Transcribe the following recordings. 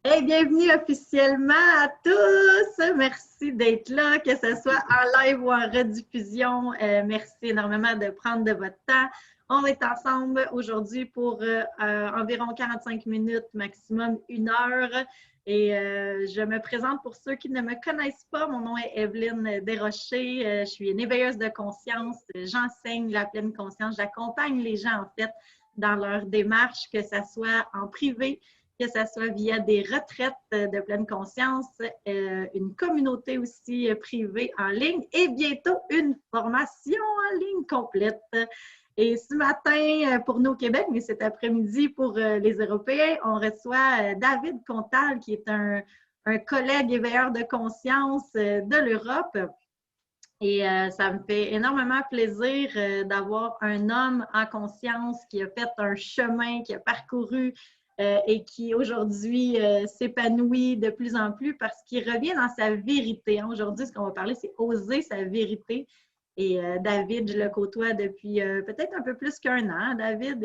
Hey, bienvenue officiellement à tous. Merci d'être là, que ce soit en live ou en rediffusion. Merci énormément de prendre de votre temps. On est ensemble aujourd'hui pour environ 45 minutes, maximum 1 heure. Et je me présente pour ceux qui ne me connaissent pas. Mon nom est Evelyne Desrochers. Je suis une éveilleuse de conscience. J'enseigne la pleine conscience. J'accompagne les gens, en fait, dans leur démarche, que ce soit en privé, que ce soit via des retraites de pleine conscience, une communauté aussi privée en ligne et bientôt une formation en ligne complète. Et ce matin, pour nous au Québec, mais cet après-midi pour les Européens, on reçoit David Contal, qui est un collègue éveilleur de conscience de l'Europe. Et ça me fait énormément plaisir d'avoir un homme en conscience qui a fait un chemin, qui a parcouru et qui aujourd'hui s'épanouit de plus en plus parce qu'il revient dans sa vérité. Aujourd'hui, ce qu'on va parler, c'est oser sa vérité. Et David, je le côtoie depuis peut-être un peu plus qu'1 an, David.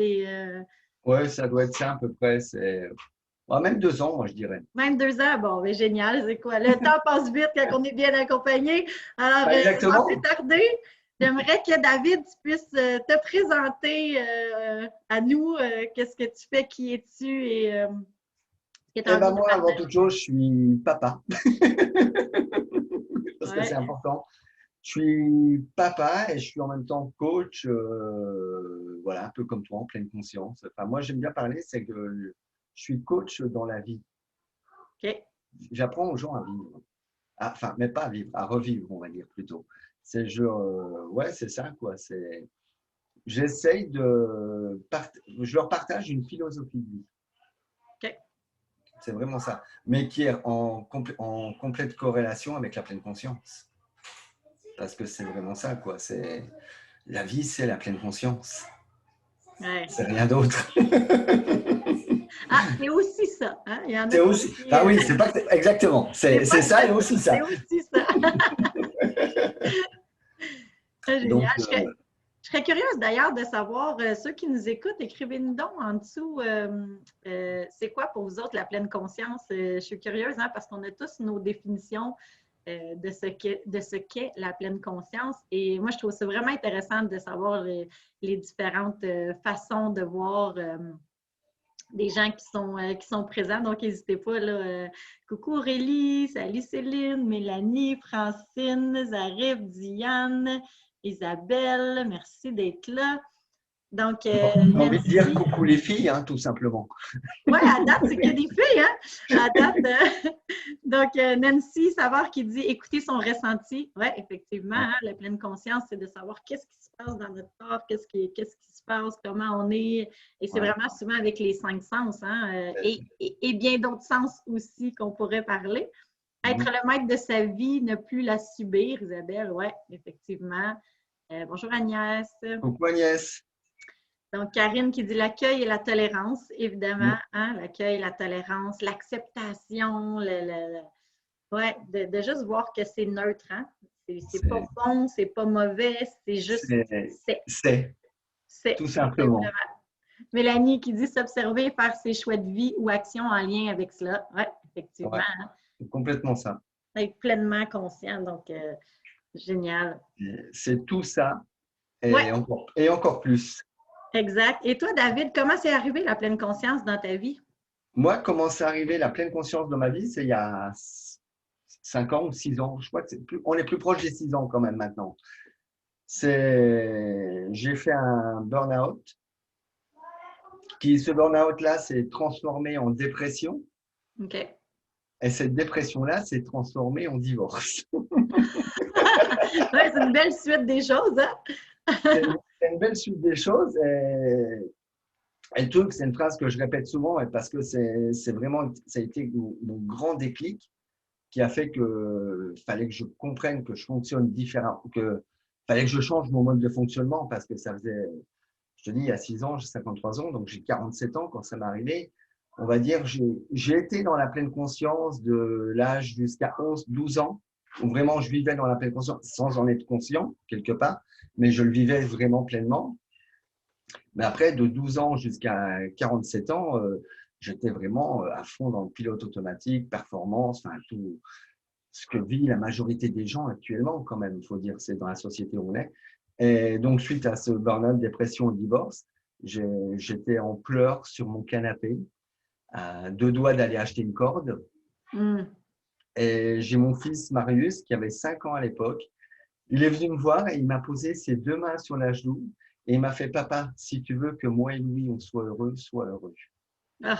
Ouais, ça doit être ça à peu près. Même 2 ans, moi, je dirais. Même 2 ans, bon, mais génial, c'est quoi? Le temps passe vite quand on est bien accompagné. Alors, sans plus Exactement. tarder, j'aimerais que David, tu puisses te présenter à nous. Qu'est-ce que tu fais, qui es-tu et ce que tu as Eh ben envie de moi, avant partager. toute chose, je suis papa, parce que c'est Ouais, important. Je suis papa et je suis en même temps coach, voilà, un peu comme toi, en pleine conscience. Enfin, moi, j'aime bien parler, c'est que je suis coach dans la vie. OK. J'apprends aux gens à vivre. Enfin, mais pas à vivre, à revivre, on va dire plutôt. Ouais, c'est ça, quoi. J'essaye je leur partage une philosophie de vie. OK. C'est vraiment ça. Mais qui est en complète corrélation avec la pleine conscience. Parce que c'est vraiment ça, quoi. La vie, c'est la pleine conscience. Ouais. C'est rien d'autre. Ah, c'est aussi ça. Hein? Il y en a C'est aussi. qui. Ah oui, c'est pas exactement. C'est C'est pas ça et que aussi c'est ça. aussi ça. Génial. Donc, Je serais curieuse d'ailleurs de savoir, ceux qui nous écoutent, écrivez-nous donc en dessous, c'est quoi pour vous autres la pleine conscience? Je suis curieuse hein, parce qu'on a tous nos définitions de ce qu'est la pleine conscience. Et moi, je trouve ça vraiment intéressant de savoir les différentes façons de voir des gens qui sont présents. Donc, n'hésitez pas. Là, coucou Aurélie, salut Céline, Mélanie, Francine, Zarif, Diane, Isabelle, merci d'être là. Donc, j'ai envie de dire Nancy. coucou les filles, hein, tout simplement. Oui, à date, c'est que des filles, hein? À date, donc, Nancy Savard qui dit écouter son ressenti. Oui, effectivement, hein, la pleine conscience, c'est de savoir qu'est-ce qui se passe dans notre corps, qu'est-ce qui se passe, comment on est. Et c'est Ouais. vraiment souvent avec les 5 sens, hein, et bien d'autres sens aussi qu'on pourrait parler. Être le maître de sa vie, ne plus la subir, Isabelle, oui, effectivement. Bonjour Agnès. Coucou Agnès. Donc, Karine qui dit l'accueil et la tolérance, évidemment, hein, l'accueil, la tolérance, l'acceptation, ouais, de juste voir que c'est neutre, hein? C'est pas C'est bon, c'est pas mauvais, c'est juste c'est- c'est. c'est, C'est, tout exactement. simplement. Mélanie qui dit s'observer, faire ses choix de vie ou actions en lien avec cela. Oui, effectivement, Ouais, hein? c'est complètement ça. Être pleinement conscient, donc génial. C'est tout ça Oui, et encore plus. exact. Et toi, David, comment c'est arrivé la pleine conscience dans ta vie? Moi, comment c'est arrivé la pleine conscience dans ma vie, c'est il y a 5 ans ou 6 ans. Je crois que on est plus proche des 6 ans quand même maintenant. J'ai fait un burn-out ce burn-out-là s'est transformé en dépression OK. et cette dépression-là s'est transformée en divorce. Oui, c'est une belle suite des choses, hein? C'est une belle suite des choses et le truc, c'est une phrase que je répète souvent parce que c'est vraiment, ça a été mon grand déclic qui a fait que fallait que je comprenne que je fonctionne différemment, que fallait que je change mon mode de fonctionnement parce que ça faisait, je te dis, il y a 6 ans, j'ai 53 ans, donc j'ai 47 ans quand ça m'est arrivé. On va dire, j'ai été dans la pleine conscience de l'âge jusqu'à 11, 12 ans, où vraiment je vivais dans la pleine conscience sans en être conscient, quelque part, mais je le vivais vraiment pleinement. Mais après, de 12 ans jusqu'à 47 ans, j'étais vraiment à fond dans le pilote automatique, performance, enfin tout ce que vit la majorité des gens actuellement quand même, il faut dire, c'est dans la société où on est. Et donc, suite à ce burn-out, dépression et divorce, j'étais en pleurs sur mon canapé, à deux doigts d'aller acheter une corde. Mm. Et j'ai mon fils Marius, qui avait 5 ans à l'époque. Il est venu me voir et il m'a posé ses deux mains sur la joue et il m'a fait, papa, si tu veux que moi et lui, on soit heureux, sois heureux. Ah.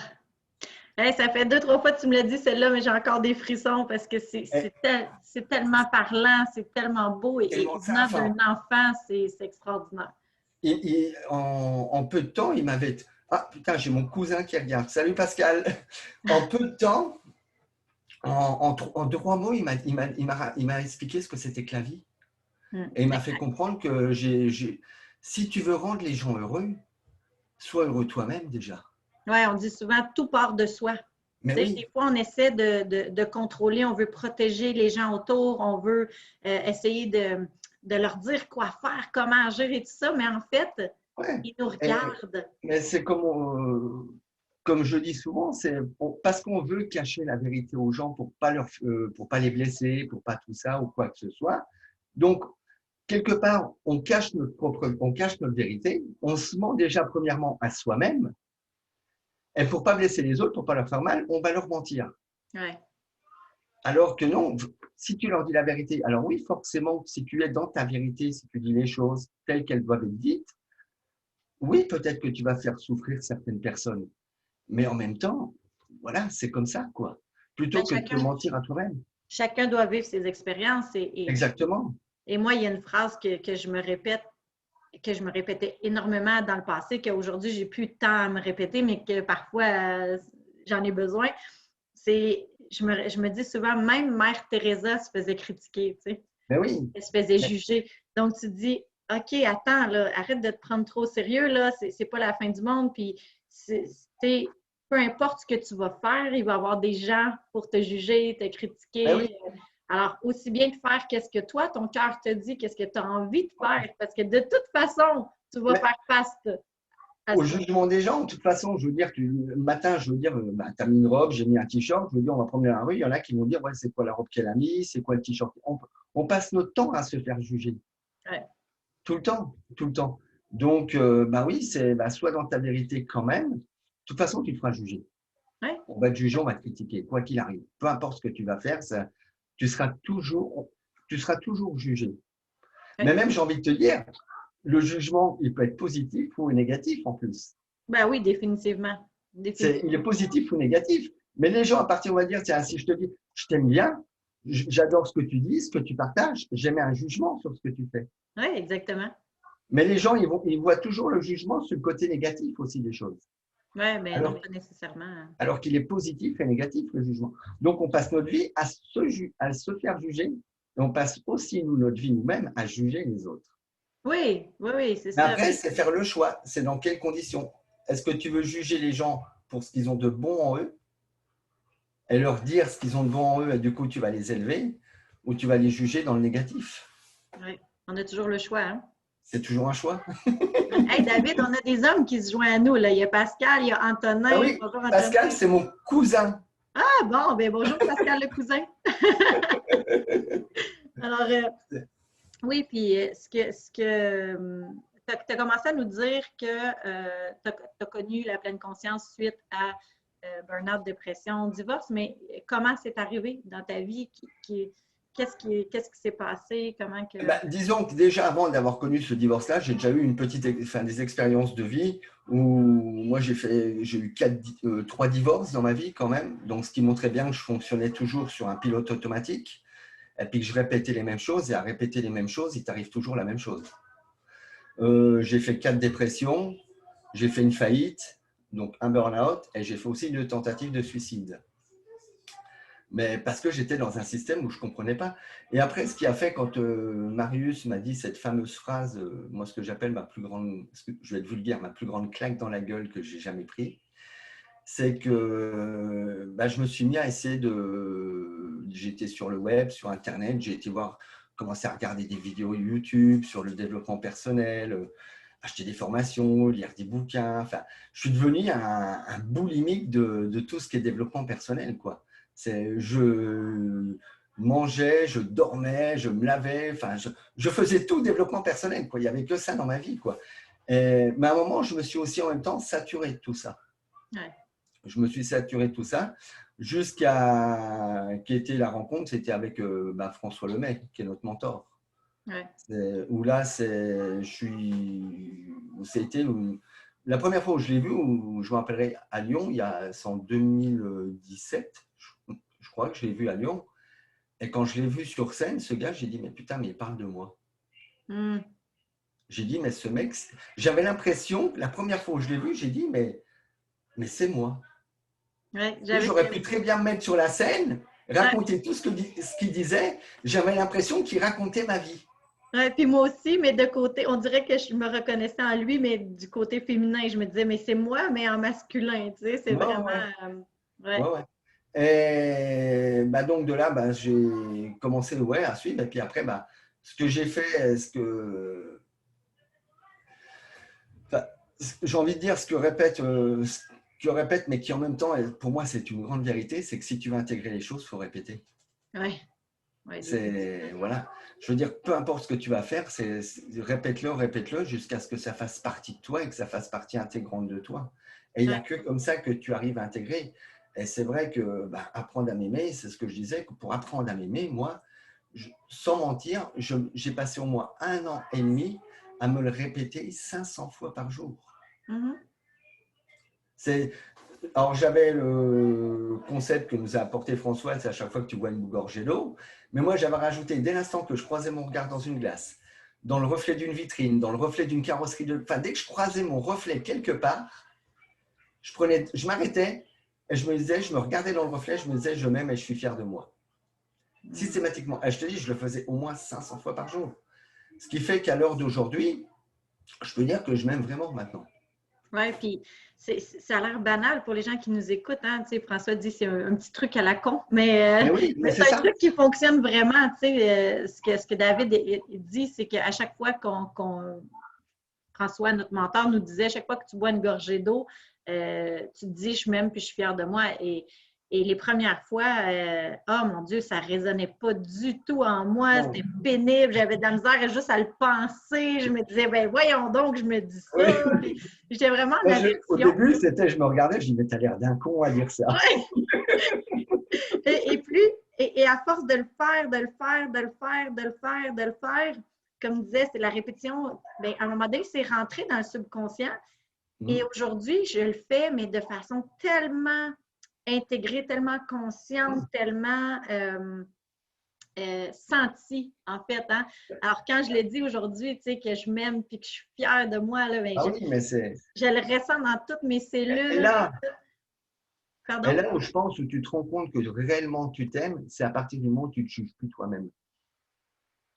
Hey, ça fait 2, 3 fois que tu me l'as dit, celle-là, mais j'ai encore des frissons parce que Et, c'est tellement parlant, c'est tellement beau et tellement ça, venant d'un enfin, enfant, c'est extraordinaire. en peu de temps, il m'avait. Ah putain, j'ai mon cousin qui regarde. Salut Pascal. En peu de temps, en 3 mots, il m'a expliqué ce que c'était que la vie. Mm. Et il m'a fait comprendre que si tu veux rendre les gens heureux, sois heureux toi-même déjà. Oui, on dit souvent tout part de soi. Mais Tu sais, oui, des fois, on essaie de contrôler, on veut protéger les gens autour, on veut essayer de leur dire quoi faire, comment agir et tout ça, mais en fait, ouais. ils nous regardent. Mais c'est comme je dis souvent, parce qu'on veut cacher la vérité aux gens pour pas les blesser, pour pas tout ça ou quoi que ce soit. Donc, quelque part, on cache notre vérité. On se ment déjà premièrement à soi-même. Et pour pas blesser les autres, pour pas leur faire mal, on va leur mentir. Ouais. Alors que non, si tu leur dis la vérité, alors oui, forcément, si tu es dans ta vérité, si tu dis les choses telles qu'elles doivent être dites, oui, peut-être que tu vas faire souffrir certaines personnes. Mais en même temps, voilà, c'est comme ça, quoi. Ben, Plutôt que de te mentir à toi-même. chacun doit vivre ses expériences Exactement. et moi, il y a une phrase que je me répète, que je me répétais énormément dans le passé, qu'aujourd'hui, j'ai plus de temps à me répéter, mais que parfois, j'en ai besoin. Je me dis souvent, même Mère Teresa se faisait critiquer, tu sais. Mais oui. Elle se faisait Mais, juger. Donc, tu te dis, OK, attends, là, arrête de te prendre trop au sérieux, là, c'est pas la fin du monde. Puis, peu importe ce que tu vas faire, il va y avoir des gens pour te juger, te mais oui. critiquer. Alors, aussi bien de faire qu'est-ce que toi, ton cœur te dit, qu'est-ce que tu as envie de faire, parce que de toute façon, tu vas Mais faire face à au ça. jugement des gens, de toute façon, je veux dire, le matin, je veux dire, bah, tu as mis une robe, j'ai mis un t-shirt, je veux dire, on va promener dans la rue, il y en a qui vont dire, ouais, c'est quoi la robe qu'elle a mis, c'est quoi le t-shirt. On passe notre temps à se faire juger. Ouais. Tout le temps, tout le temps. Donc, bah oui, sois dans ta vérité quand même. De toute façon, tu te feras juger. Ouais. On va te juger, on va te critiquer, quoi qu'il arrive. Peu importe ce que tu vas faire, tu seras toujours jugé. Ouais. Mais même, j'ai envie de te dire, le jugement, il peut être positif ou négatif en plus. Ben oui, définitivement. Il est Définitivement. positif ou négatif. Mais les gens, à partir, on va dire, tiens, si je te dis, je t'aime bien, j'adore ce que tu dis, ce que tu partages, j'émets un jugement sur ce que tu fais. Oui, exactement. Mais les gens, ils voient toujours le jugement sur le côté négatif aussi des choses. Oui, mais non, Alors, pas nécessairement. alors qu'il est positif et négatif, le jugement. Donc, on passe notre vie à se faire juger et on passe aussi, nous, notre vie nous-mêmes à juger les autres. Oui, oui, oui, c'est Mais ça. après, c'est faire le choix. C'est dans quelles conditions. Est-ce que tu veux juger les gens pour ce qu'ils ont de bon en eux et leur dire ce qu'ils ont de bon en eux et du coup, tu vas les élever ou tu vas les juger dans le négatif? Oui, on a toujours le choix. Hein? C'est toujours un choix. Hey, David, on a des hommes qui se joignent à nous. Là. Il y a Pascal, il y a Ah Antonin. oui, Bonjour, Pascal, Antonin. c'est mon cousin. Ah, bon, ben bonjour, Pascal le cousin. Alors, oui, puis tu as commencé à nous dire que tu as connu la pleine conscience suite à burn-out, dépression, divorce, mais comment c'est arrivé dans ta vie? Qu'est-ce qui s'est passé? Comment que. Disons que déjà avant d'avoir connu ce divorce-là, j'ai déjà eu des expériences de vie où moi j'ai eu 3 divorces dans ma vie quand même. Donc, ce qui montrait bien que je fonctionnais toujours sur un pilote automatique et puis que je répétais les mêmes choses et à répéter les mêmes choses, il t'arrive toujours la même chose. J'ai fait 4 dépressions, j'ai fait une faillite, donc un burn-out et j'ai fait aussi une tentative de suicide. Mais parce que j'étais dans un système où je ne comprenais pas. Et après, ce qui a fait quand Marius m'a dit cette fameuse phrase, moi ce que j'appelle je vais être vulgaire, ma plus grande claque dans la gueule que j'ai jamais pris, c'est que je me suis mis à essayer j'étais sur le web, sur Internet, j'ai été commencer à regarder des vidéos YouTube sur le développement personnel, acheter des formations, lire des bouquins. Enfin, je suis devenu un boulimique de tout ce qui est développement personnel, quoi. Je mangeais, je dormais, je me lavais, enfin, je faisais tout développement personnel, quoi. Il n'y avait que ça dans ma vie, quoi. Mais à un moment, je me suis aussi en même temps saturé de tout ça. Ouais. Je me suis saturé de tout ça jusqu'à qui était la rencontre, c'était avec François Lemay, qui est notre mentor. Ouais. Où là, c'était la première fois où je l'ai vu, où je me rappellerai à Lyon, c'est en 2017, je crois que je l'ai vu à Lyon. Et quand je l'ai vu sur scène, ce gars, j'ai dit, mais putain, mais il parle de moi. J'ai dit, mais ce mec, j'avais l'impression, la première fois où je l'ai vu, j'ai dit, mais c'est moi. Ouais, j'aurais pu très bien me mettre sur la scène, raconter tout ce qu'il disait. J'avais l'impression qu'il racontait ma vie. Ouais, puis moi aussi, mais de côté, on dirait que je me reconnaissais en lui, mais du côté féminin, je me disais, mais c'est moi, mais en masculin, tu sais, c'est vraiment… Ouais. Et donc de là, j'ai commencé à suivre. Et puis après, ce que j'ai fait, j'ai envie de dire ce que répète, mais qui en même temps, pour moi, c'est une grande vérité, c'est que si tu veux intégrer les choses, il faut répéter. Ouais. Voilà. Je veux dire, peu importe ce que tu vas faire, répète-le jusqu'à ce que ça fasse partie de toi et que ça fasse partie intégrante de toi. Et il n'y a que comme ça que tu arrives à intégrer. Et c'est vrai que apprendre à m'aimer, c'est ce que je disais, que pour apprendre à m'aimer, moi, sans mentir, j'ai passé au moins 1 an et demi à me le répéter 500 fois par jour. Alors, j'avais le concept que nous a apporté François, c'est à chaque fois que tu bois une gorgée d'eau. Mais moi, j'avais rajouté, dès l'instant que je croisais mon regard dans une glace, dans le reflet d'une vitrine, dans le reflet d'une carrosserie, dès que je croisais mon reflet quelque part, je m'arrêtais et je me regardais dans le reflet, je me disais, je m'aime et je suis fier de moi. Systématiquement. Et je te dis, je le faisais au moins 500 fois par jour. Ce qui fait qu'à l'heure d'aujourd'hui, je peux dire que je m'aime vraiment maintenant. Oui, puis ça a l'air banal pour les gens qui nous écoutent. Hein? Tu sais, François dit que c'est un petit truc à la con, mais c'est un truc qui fonctionne vraiment. Tu sais, ce que David dit, c'est qu'à chaque fois François, notre mentor, nous disait, à chaque fois que tu bois une gorgée d'eau, tu te dis, je m'aime puis je suis fière de moi. Et les premières fois, oh mon Dieu, ça ne résonnait pas du tout en moi. C'était pénible. J'avais de la misère juste à le penser. Je me disais, ben voyons donc, je me dis ça. Oui. J'étais vraiment en aversion. Au début, je me regardais, je me disais, mais t'as l'air d'un con à dire ça. et à force de le faire, comme disait, c'est la répétition. Bien, à un moment donné, c'est rentré dans le subconscient. Et aujourd'hui, je le fais, mais de façon tellement intégrée, tellement consciente, tellement sentie, en fait. Hein? Alors, quand je le dis aujourd'hui, tu sais, que je m'aime et que je suis fière de moi, là, bien, je le ressens dans toutes mes cellules. Et là où je pense, où tu te rends compte que réellement tu t'aimes, c'est à partir du moment où tu ne te juges plus toi-même.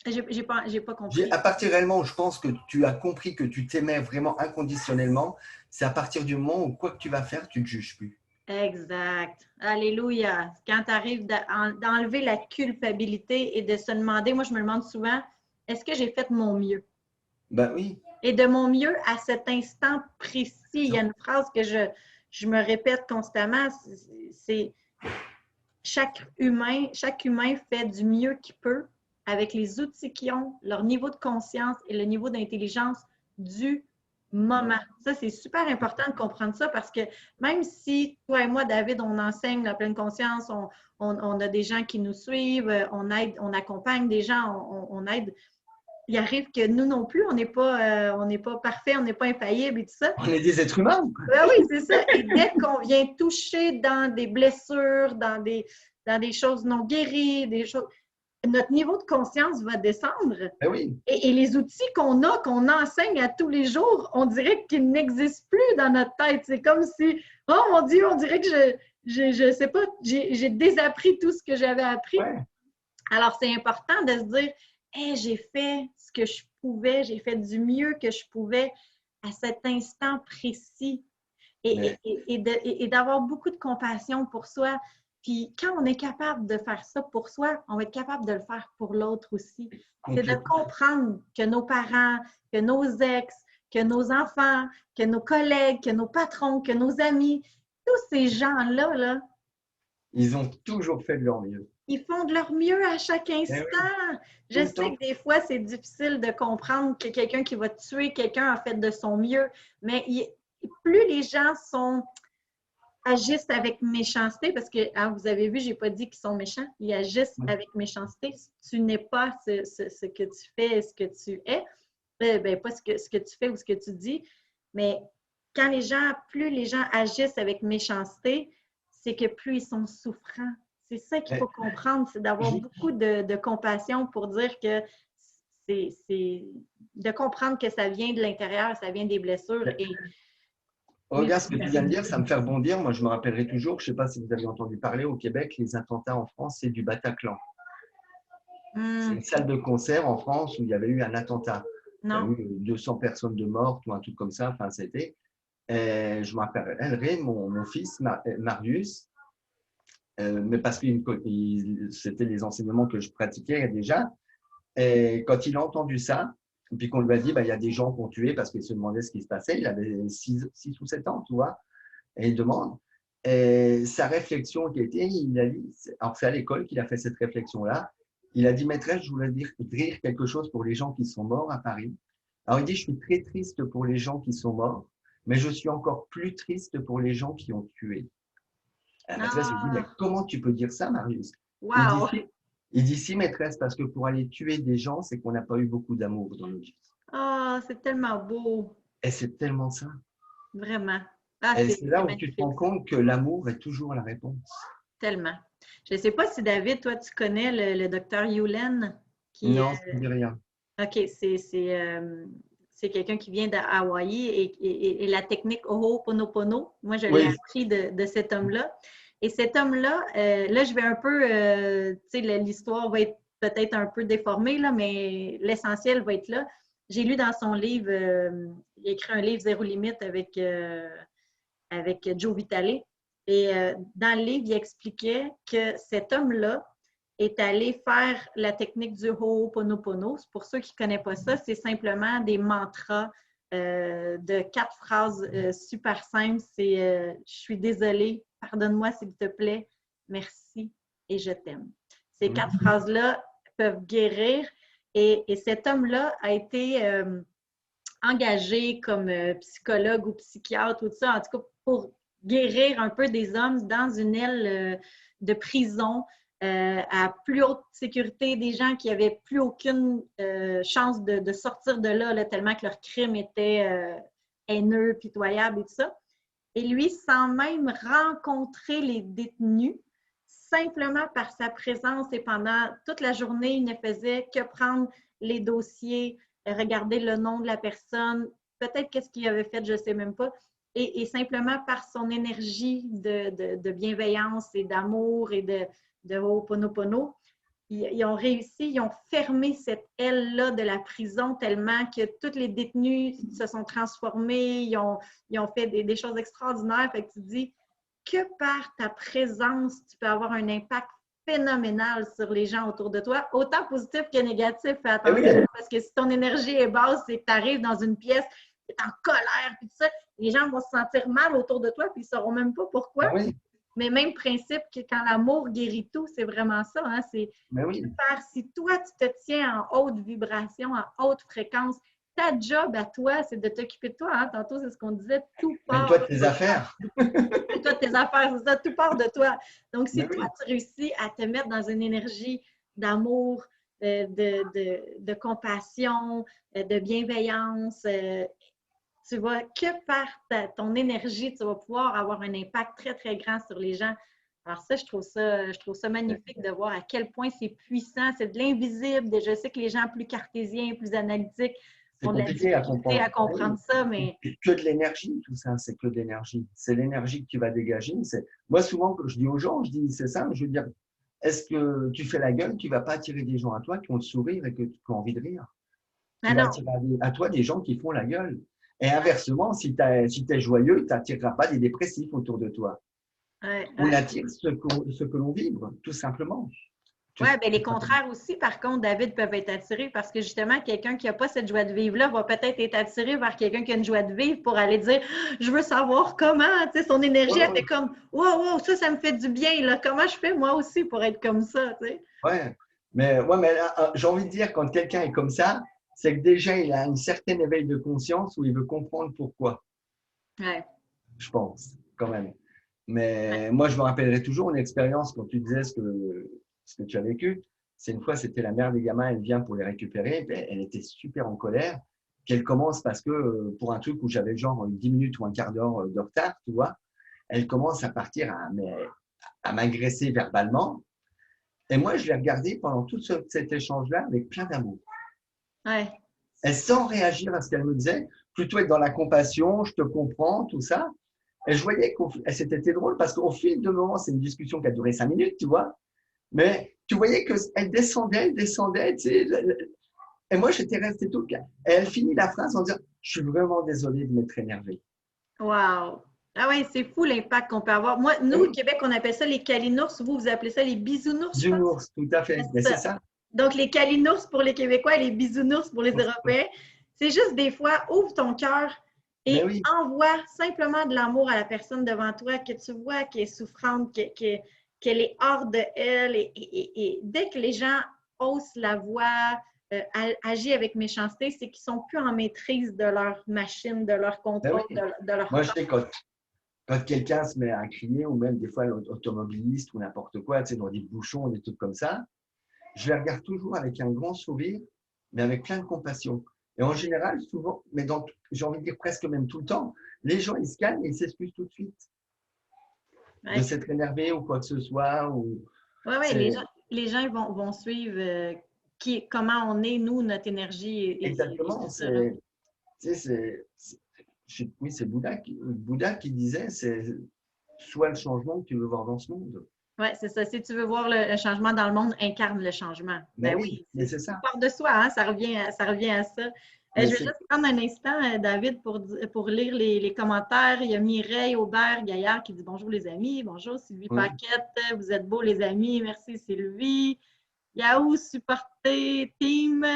J'ai pas compris. À partir réellement où je pense que tu as compris que tu t'aimais vraiment inconditionnellement, c'est à partir du moment où quoi que tu vas faire, tu ne te juges plus. Exact. Alléluia. Quand tu arrives d'enlever la culpabilité et de se demander, moi je me demande souvent, est-ce que j'ai fait mon mieux? Ben oui. Et de mon mieux à cet instant précis. Il y a une phrase que je me répète constamment, c'est chaque humain fait du mieux qu'il peut avec les outils qu'ils ont, leur niveau de conscience et le niveau d'intelligence du moment. Ça, c'est super important de comprendre ça parce que même si toi et moi, David, on enseigne la pleine conscience, on a des gens qui nous suivent, on aide, on accompagne des gens, on aide. Il arrive que nous non plus, on n'est pas parfait, on n'est pas infaillible et tout ça. On est des êtres humains. Oui, c'est ça. Et dès qu'on vient toucher dans des blessures, dans des choses non guéries, notre niveau de conscience va descendre. Oui. Et les outils qu'on enseigne à tous les jours, on dirait qu'ils n'existent plus dans notre tête. C'est comme si, oh mon Dieu, on dirait que je sais pas, j'ai désappris tout ce que j'avais appris. Ouais. Alors, c'est important de se dire, hey, j'ai fait ce que je pouvais, j'ai fait du mieux que je pouvais à cet instant précis. Et d'avoir beaucoup de compassion pour soi. Puis quand on est capable de faire ça pour soi, on va être capable de le faire pour l'autre aussi. C'est de comprendre que nos parents, que nos ex, que nos enfants, que nos collègues, que nos patrons, que nos amis, tous ces gens-là, là, Ils ont toujours fait de leur mieux. ils font de leur mieux à chaque Eh instant. oui, Je tout le sais temps. que des fois, c'est difficile de comprendre que quelqu'un qui va tuer quelqu'un a fait de son mieux, mais plus les gens agissent avec méchanceté, parce que hein, vous avez vu, je n'ai pas dit qu'ils sont méchants, ils agissent Ouais. avec méchanceté. Si tu n'es pas ce que tu fais, ce que tu es, ben, pas ce que tu fais ou ce que tu dis, mais plus les gens agissent avec méchanceté, c'est que plus ils sont souffrants. C'est ça qu'il Eh, faut comprendre, c'est d'avoir beaucoup de compassion pour dire que c'est de comprendre que ça vient de l'intérieur, ça vient des blessures. eh, Et les Regarde ce que tu viens de dire, ça me fait rebondir. Moi, je me rappellerai toujours, je ne sais pas si vous avez entendu parler, au Québec, les attentats en France, c'est du Bataclan. C'est une salle de concert en France où il y avait eu un attentat. Il y a non. eu 200 personnes de mortes ou un truc comme ça. Enfin, c'était. Et je m'appellerai mon fils, Marius, mais parce que c'était les enseignements que je pratiquais déjà. Et quand il a entendu ça, et puis qu'on lui a dit, bah, il y a des gens qui ont tué parce qu'il se demandait ce qui se passait, il avait 6 ou 7 ans, tu vois, et il demande. Et sa réflexion qui a été, il a dit, alors c'est à l'école qu'il a fait cette réflexion-là, il a dit, maîtresse, je voulais dire quelque chose pour les gens qui sont morts à Paris. Alors il dit, je suis très triste pour les gens qui sont morts, mais je suis encore plus triste pour les gens qui ont tué. La maîtresse lui dit, mais Ah, comment tu peux dire ça, Marius? Il dit, wow! il dit, si, maîtresse, parce que pour aller tuer des gens, c'est qu'on n'a pas eu beaucoup d'amour dans nos vies. Ah, c'est tellement beau, Et c'est tellement ça. vraiment. Ah, Et c'est c'est là où tu te magnifique, rends ça. compte que l'amour est toujours la réponse. Tellement. Je ne sais pas si David, toi, tu connais le docteur Yulen, qui, Non, ça ne dit rien. OK, c'est quelqu'un qui vient d'Hawaï et la technique Ho'oponopono, moi, je l'ai Oui, appris de cet homme-là. Et cet homme-là, là, je vais un peu, tu sais, l'histoire va être peut-être un peu déformée, là, mais l'essentiel va être là. J'ai lu dans son livre, il a écrit un livre Zéro limite avec Joe Vitale. Et dans le livre, il expliquait que cet homme-là est allé faire la technique du Ho'oponopono. Pour ceux qui ne connaissent pas ça, c'est simplement des mantras de 4 phrases super simples. C'est je suis désolée, pardonne-moi s'il te plaît, merci et je t'aime. Ces 4 phrases-là peuvent guérir. Et cet homme-là a été engagé comme psychologue ou psychiatre ou tout ça, en tout cas pour guérir un peu des hommes dans une aile de prison à plus haute sécurité, des gens qui n'avaient plus aucune chance de sortir de là, tellement que leur crime était haineux, pitoyable et tout ça. Et lui, sans même rencontrer les détenus, simplement par sa présence et pendant toute la journée, il ne faisait que prendre les dossiers, regarder le nom de la personne, peut-être qu'est-ce qu'il avait fait, je ne sais même pas. Et simplement par son énergie de bienveillance et d'amour et de Ho'oponopono, ils ont réussi, ils ont fermé cette aile-là de la prison tellement que tous les détenus se sont transformés, ils ont fait des choses extraordinaires. Fait que tu te dis que par ta présence, tu peux avoir un impact phénoménal sur les gens autour de toi, autant positif que négatif. Fais eh oui, attention, parce que si ton énergie est basse, c'est que tu arrives dans une pièce, tu es en colère, puis tout ça, les gens vont se sentir mal autour de toi, puis ils ne sauront même pas pourquoi. ben oui, Mais même principe que quand l'amour guérit tout, c'est vraiment ça. Hein? C'est ben oui. si toi, tu te tiens en haute vibration, en haute fréquence, ta job à toi, c'est de t'occuper de toi. Hein? Tantôt, c'est ce qu'on disait, tout Fais-toi part de tes de affaires. toi, tes affaires, c'est ça, tout part de toi. Donc, si Ben toi, oui. tu réussis à te mettre dans une énergie d'amour, de compassion, de bienveillance, tu vois que par ton énergie, tu vas pouvoir avoir un impact très, très grand sur les gens. Alors ça, je trouve ça magnifique de voir à quel point c'est puissant. C'est de l'invisible. Je sais que les gens plus cartésiens, plus analytiques C'est ont de la compliqué à difficulté comprendre. à Ben oui. comprendre ça, mais C'est que de l'énergie, tout ça, c'est que de l'énergie. C'est l'énergie que tu vas dégager. Moi, souvent, quand je dis aux gens, je dis, c'est ça, je veux dire, est-ce que tu fais la gueule, tu ne vas pas attirer des gens à toi qui ont le sourire et qui ont envie de rire. Tu ah vas non. attirer à toi des gens qui font la gueule. Et inversement, si tu es joyeux, tu n'attireras pas des dépressifs autour de toi. Ouais, On ouais. attire ce que l'on vibre, tout simplement. Oui, bien les contraires aussi, par contre, David, peuvent être attirés parce que justement, quelqu'un qui n'a pas cette joie de vivre-là va peut-être être attiré vers quelqu'un qui a une joie de vivre pour aller dire je veux savoir comment. Tu sais, son énergie, elle fait comme wow, wow, ça me fait du bien. Là. Comment je fais moi aussi pour être comme ça? Tu sais? Ouais, mais j'ai envie de dire, quand quelqu'un est comme ça, c'est que déjà, il a un certain éveil de conscience où il veut comprendre pourquoi, Ouais. je pense, quand même. Mais moi, je me rappellerai toujours une expérience quand tu disais ce que tu as vécu. C'est une fois, c'était la mère des gamins, elle vient pour les récupérer, elle était super en colère. Puis elle commence parce que pour un truc où j'avais genre 10 minutes ou un quart d'heure de retard, tu vois, elle commence à partir à m'agresser verbalement. Et moi, je l'ai regardée pendant tout cet échange-là avec plein d'amour. Ouais. Elle, sans réagir à ce qu'elle me disait, plutôt être dans la compassion, je te comprends, tout ça. Et je voyais que c'était drôle parce qu'au fil de moments, c'est une discussion qui a duré 5 minutes, tu vois. Mais tu voyais qu'elle descendait, tu sais. Et moi, j'étais resté tout le cas. Et elle finit la phrase en disant je suis vraiment désolée de m'être énervée. Wow! Ah oui, c'est fou l'impact qu'on peut avoir. Moi, nous, au Québec, on appelle ça les calinours. Vous appelez ça les bisounours, je pense. Bisounours, tout à fait. Mais C'est c'est ça. ça. Donc, les calinours pour les Québécois et les bisounours pour les Européens. C'est juste des fois, ouvre ton cœur Mais et oui, envoie simplement de l'amour à la personne devant toi que tu vois qui est souffrante, qu'elle est hors de elle. Et dès que les gens haussent la voix, agissent avec méchanceté, c'est qu'ils ne sont plus en maîtrise de leur machine, de leur mais contrôle, oui. de leur Moi, je corps. sais quand quelqu'un se met à crier, ou même des fois l'automobiliste ou n'importe quoi, tu sais, dans des bouchons, des trucs comme ça, je les regarde toujours avec un grand sourire, mais avec plein de compassion. Et en général, souvent, mais j'ai envie de dire presque même tout le temps, les gens, ils se calment et ils s'excusent tout de suite de Ouais, s'être énervé ou quoi que ce soit. ouais, ouais, C'est les gens vont suivre comment on est, nous, notre énergie et exactement, tout ça. Là. tu sais, oui, c'est Bouddha qui disait, c'est soit le changement que tu veux voir dans ce monde. Oui, c'est ça. Si tu veux voir le changement dans le monde, incarne le changement. Mais Ben oui, oui, mais c'est ça. ça part de soi, hein? Ça revient à ça. Je Mais vais c'est juste prendre un instant, David, pour lire les commentaires. Il y a Mireille Aubert Gaillard qui dit bonjour les amis. Bonjour Sylvie oui, Paquette. Vous êtes beaux les amis. Merci Sylvie. Yahoo supporté team.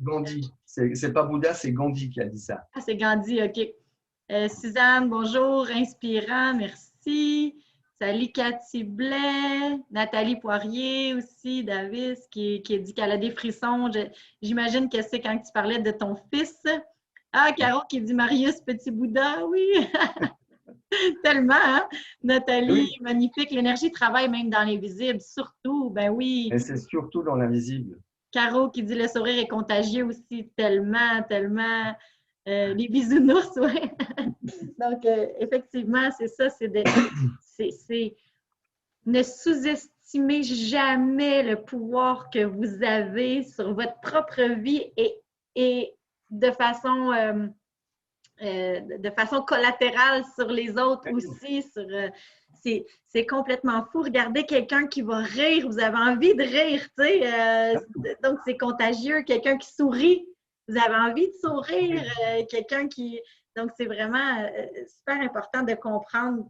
Gandhi. C'est pas Bouddha, c'est Gandhi qui a dit ça. Ah, c'est Gandhi, OK. Suzanne, bonjour, inspirant, merci. Salut Cathy Blais, Nathalie Poirier aussi, Davis, qui dit qu'elle a des frissons. J'imagine que c'est quand tu parlais de ton fils. Ah, Caro qui dit Marius, petit Bouddha, oui, tellement, hein? Nathalie, Oui, magnifique. L'énergie travaille même dans les visibles, surtout, ben oui. mais c'est surtout dans l'invisible. Caro qui dit le sourire est contagieux aussi, tellement, tellement. Les bisounours, oui. Donc, effectivement, c'est ça, c'est ne sous-estimez jamais le pouvoir que vous avez sur votre propre vie et de façon collatérale sur les autres aussi. C'est complètement fou. Regardez quelqu'un qui va rire, vous avez envie de rire, tu sais. Donc, c'est contagieux. Quelqu'un qui sourit, vous avez envie de sourire. Quelqu'un qui. Donc, c'est vraiment super important de comprendre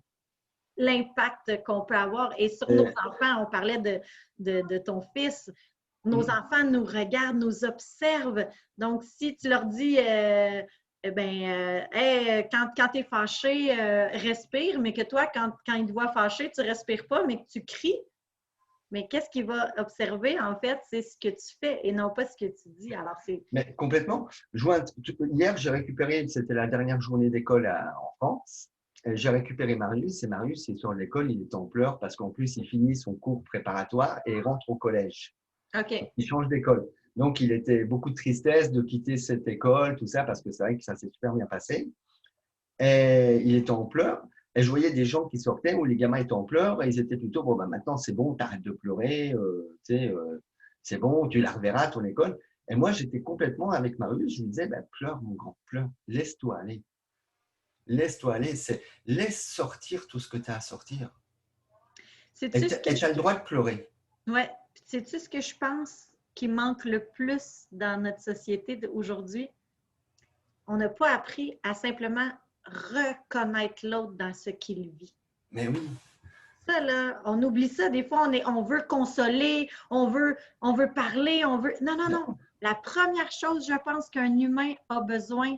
l'impact qu'on peut avoir. Et sur nos enfants, on parlait de ton fils. Nos enfants nous regardent, nous observent. Donc, si tu leur dis, hey, quand tu es fâché, respire, mais que toi, quand il te voit fâché, tu ne respires pas, mais que tu cries, mais qu'est-ce qu'il va observer, en fait, c'est ce que tu fais et non pas ce que tu dis. Alors, c'est. Mais complètement. Hier, j'ai récupéré, c'était la dernière journée d'école en France. J'ai récupéré Marius et Marius est sur l'école, il est en pleurs parce qu'en plus, il finit son cours préparatoire et il rentre au collège. OK. Il change d'école. Donc, il était beaucoup de tristesse de quitter cette école, tout ça, parce que c'est vrai que ça s'est super bien passé. Et il était en pleurs. Et je voyais des gens qui sortaient où les gamins étaient en pleurs et ils étaient plutôt, bon, bah, maintenant c'est bon, t'arrêtes de pleurer, tu sais, c'est bon, tu la reverras à ton école. Et moi, j'étais complètement avec Marius, je lui disais, bah, pleure, mon grand, pleure, laisse-toi aller. Laisse-toi aller, laisse sortir tout ce que tu as à sortir. Et Sais-tu tu ce que as le droit de pleurer. Ouais. Sais-tu ce que je pense qui manque le plus dans notre société d'aujourd'hui? On n'a pas appris à simplement reconnaître l'autre dans ce qu'il vit. Mais oui, Ça, là, on oublie ça. Des fois, on veut consoler, on veut parler, on veut. Non, non, non. Non, La première chose, je pense, qu'un humain a besoin,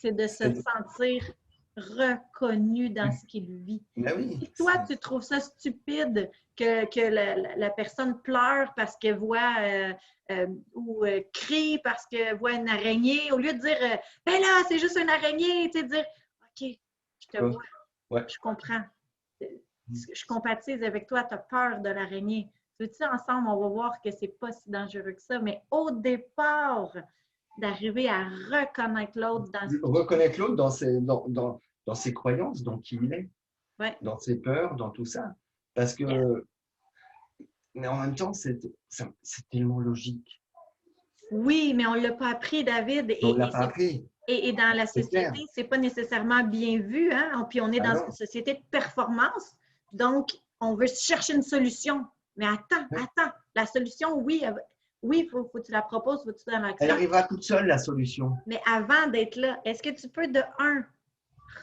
c'est de se c'est- sentir reconnu dans ce qu'il vit. ben oui, Si toi, tu trouves ça stupide que la personne pleure parce qu'elle voit ou crie parce qu'elle voit une araignée, au lieu de dire ben là, c'est juste une araignée, tu sais, dire OK, je te vois, ouais. je comprends. Je compatis avec toi, tu as peur de l'araignée. Veux-tu ensemble, on va voir que c'est pas si dangereux que ça. Mais au départ, d'arriver à reconnaître l'autre dans ce qu'il vit. Reconnaître l'autre dans ses croyances, dans qui il est, Ouais. dans ses peurs, dans tout ça. Parce Yes. que, mais en même temps, c'est tellement logique. Oui, mais on ne l'a pas appris, David. On ne l'a pas appris, Et dans la c'est clair. société, c'est pas nécessairement bien vu. Hein? Puis on est Ah dans une non. société de performance. Donc, on veut chercher une solution. Mais attends. La solution, oui, oui, faut que tu la proposes, faut que tu donnes Elle l'action. arrivera toute seule, la solution. Mais avant d'être là, est-ce que tu peux, de un,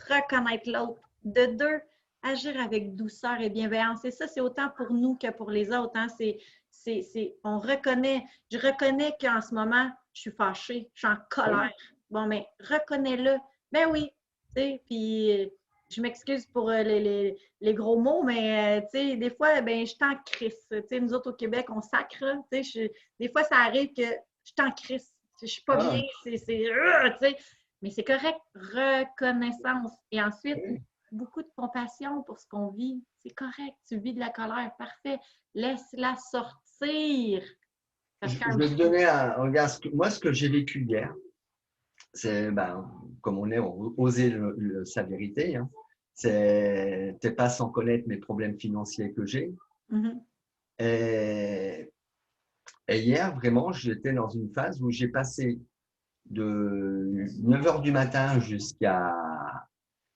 reconnaître l'autre, de deux, agir avec douceur et bienveillance? Et ça, c'est autant pour nous que pour les autres. Hein? Je reconnais qu'en ce moment, je suis fâchée, je suis en colère. Bon, mais reconnais-le. Ben oui, tu sais, puis je m'excuse pour les gros mots, mais tu sais, des fois, ben, je t'en crisse. Tu sais, nous autres au Québec, on sacre. Tu sais, des fois, ça arrive que je t'en crisse. Je suis pas bien, Ah, tu sais. Mais c'est correct, reconnaissance. Et ensuite, oui. beaucoup de compassion pour ce qu'on vit. C'est correct, tu vis de la colère, parfait. Laisse-la sortir. Parce Je qu'un vais te donner regarde, moi, ce que j'ai vécu hier, c'est, ben, comme on est, oser sa vérité. Hein. T'es pas sans connaître mes problèmes financiers que j'ai. Mhm. Et, et hier, vraiment, j'étais dans une phase où j'ai passé de 9 heures du matin jusqu'à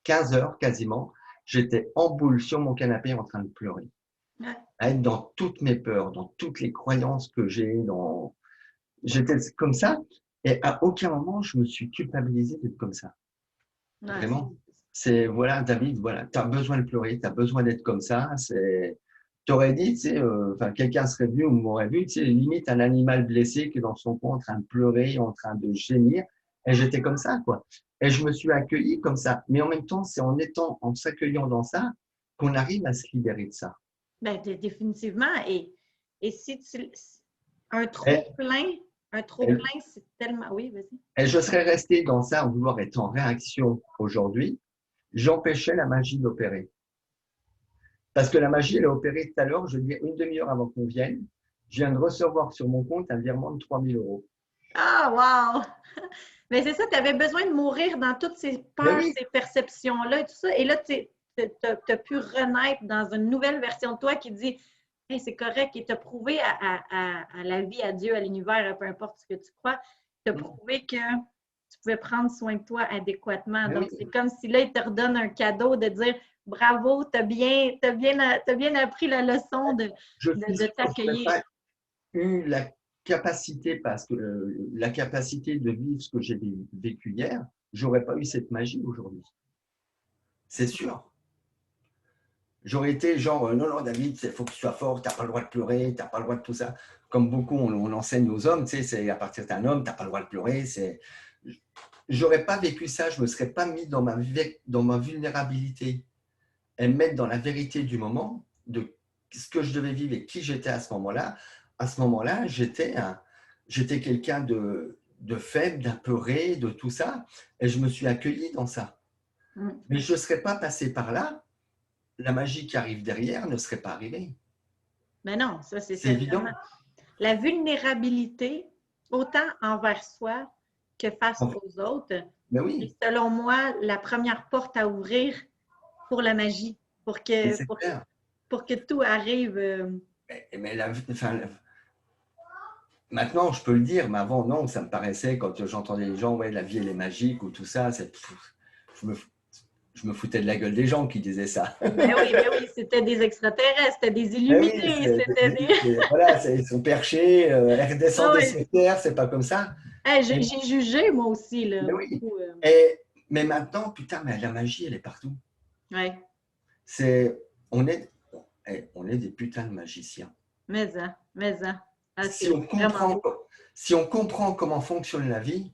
15 heures quasiment. J'étais en boule sur mon canapé en train de pleurer. Ouais. À être dans toutes mes peurs, dans toutes les croyances que j'ai, j'étais comme ça. Et à aucun moment, je me suis culpabilisé d'être comme ça. Ouais, Vraiment. C'est, voilà, David, voilà, tu as besoin de pleurer, tu as besoin d'être comme ça. Tu aurais dit, tu sais, enfin, quelqu'un serait venu ou m'aurait vu, tu sais, limite un animal blessé qui est dans son coin en train de pleurer, en train de gémir. Et j'étais comme ça, quoi. Et je me suis accueilli comme ça. Mais en même temps, c'est en s'accueillant dans ça qu'on arrive à se libérer de ça. ben, définitivement. Et si tu. Un trop Et, plein, un trop et, plein, c'est tellement. Oui, vas-y. et je serais resté dans ça, en vouloir être en réaction aujourd'hui, j'empêchais la magie d'opérer. Parce que la magie, elle a opéré tout à l'heure, je veux dire, une demi-heure avant qu'on vienne. Je viens de recevoir sur mon compte un virement de 3 000 euros. Ah, wow! Mais c'est ça, tu avais besoin de mourir dans toutes ces Ben peurs, oui, ces perceptions-là et tout ça. Et là, tu as pu renaître dans une nouvelle version de toi qui dit hey, c'est correct et t'as prouvé à la vie, à Dieu, à l'univers, peu importe ce que tu crois, t'as prouvé que tu pouvais prendre soin de toi adéquatement. ben Donc, oui. c'est comme si là, il te redonne un cadeau de dire bravo, t'as bien appris la leçon Je suis de sûr que je n'aurais t'accueillir. pas eu la capacité, parce que la capacité de vivre ce que j'ai vécu hier, j'aurais pas eu cette magie aujourd'hui. C'est sûr. J'aurais été genre, non, non, David, il faut que tu sois fort, tu n'as pas le droit de pleurer, tu n'as pas le droit de tout ça. Comme beaucoup, on enseigne aux hommes, tu sais, c'est à partir d'un homme, tu n'as pas le droit de pleurer. J'aurais pas vécu ça, je ne me serais pas mis dans ma vulnérabilité et me mettre dans la vérité du moment, de ce que je devais vivre et qui j'étais à ce moment-là. À ce moment-là, j'étais quelqu'un de faible, d'apeuré, de tout ça, et je me suis accueilli dans ça. Mm. Mais je ne serais pas passé par là, la magie qui arrive derrière ne serait pas arrivée. Mais non, ça, c'est C'est évident. certainement. La vulnérabilité, autant envers soi que face Enfin, aux autres, mais est oui, selon moi la première porte à ouvrir pour la magie, mais c'est clair. pour que tout arrive. Mais enfin, maintenant, je peux le dire, mais avant, non, ça me paraissait, quand j'entendais les gens, ouais, la vie, elle est magique ou tout ça, je me, je me foutais de la gueule des gens qui disaient ça. Ben oui, c'était des extraterrestres, c'était des Mais oui, illuminés, c'était des. voilà, ils sont perchés, ils Ah redescendent oui. sur terre, c'est pas comme ça. Hey, Et, j'ai jugé moi aussi, là, mais oui. beaucoup. Mais maintenant, putain, mais la magie, elle est partout. Ouais. C'est, on est, on est des putains de magiciens. Mais ça, mais ça. Ah, Si c'est on vraiment comprend, si on comprend comment fonctionne la vie,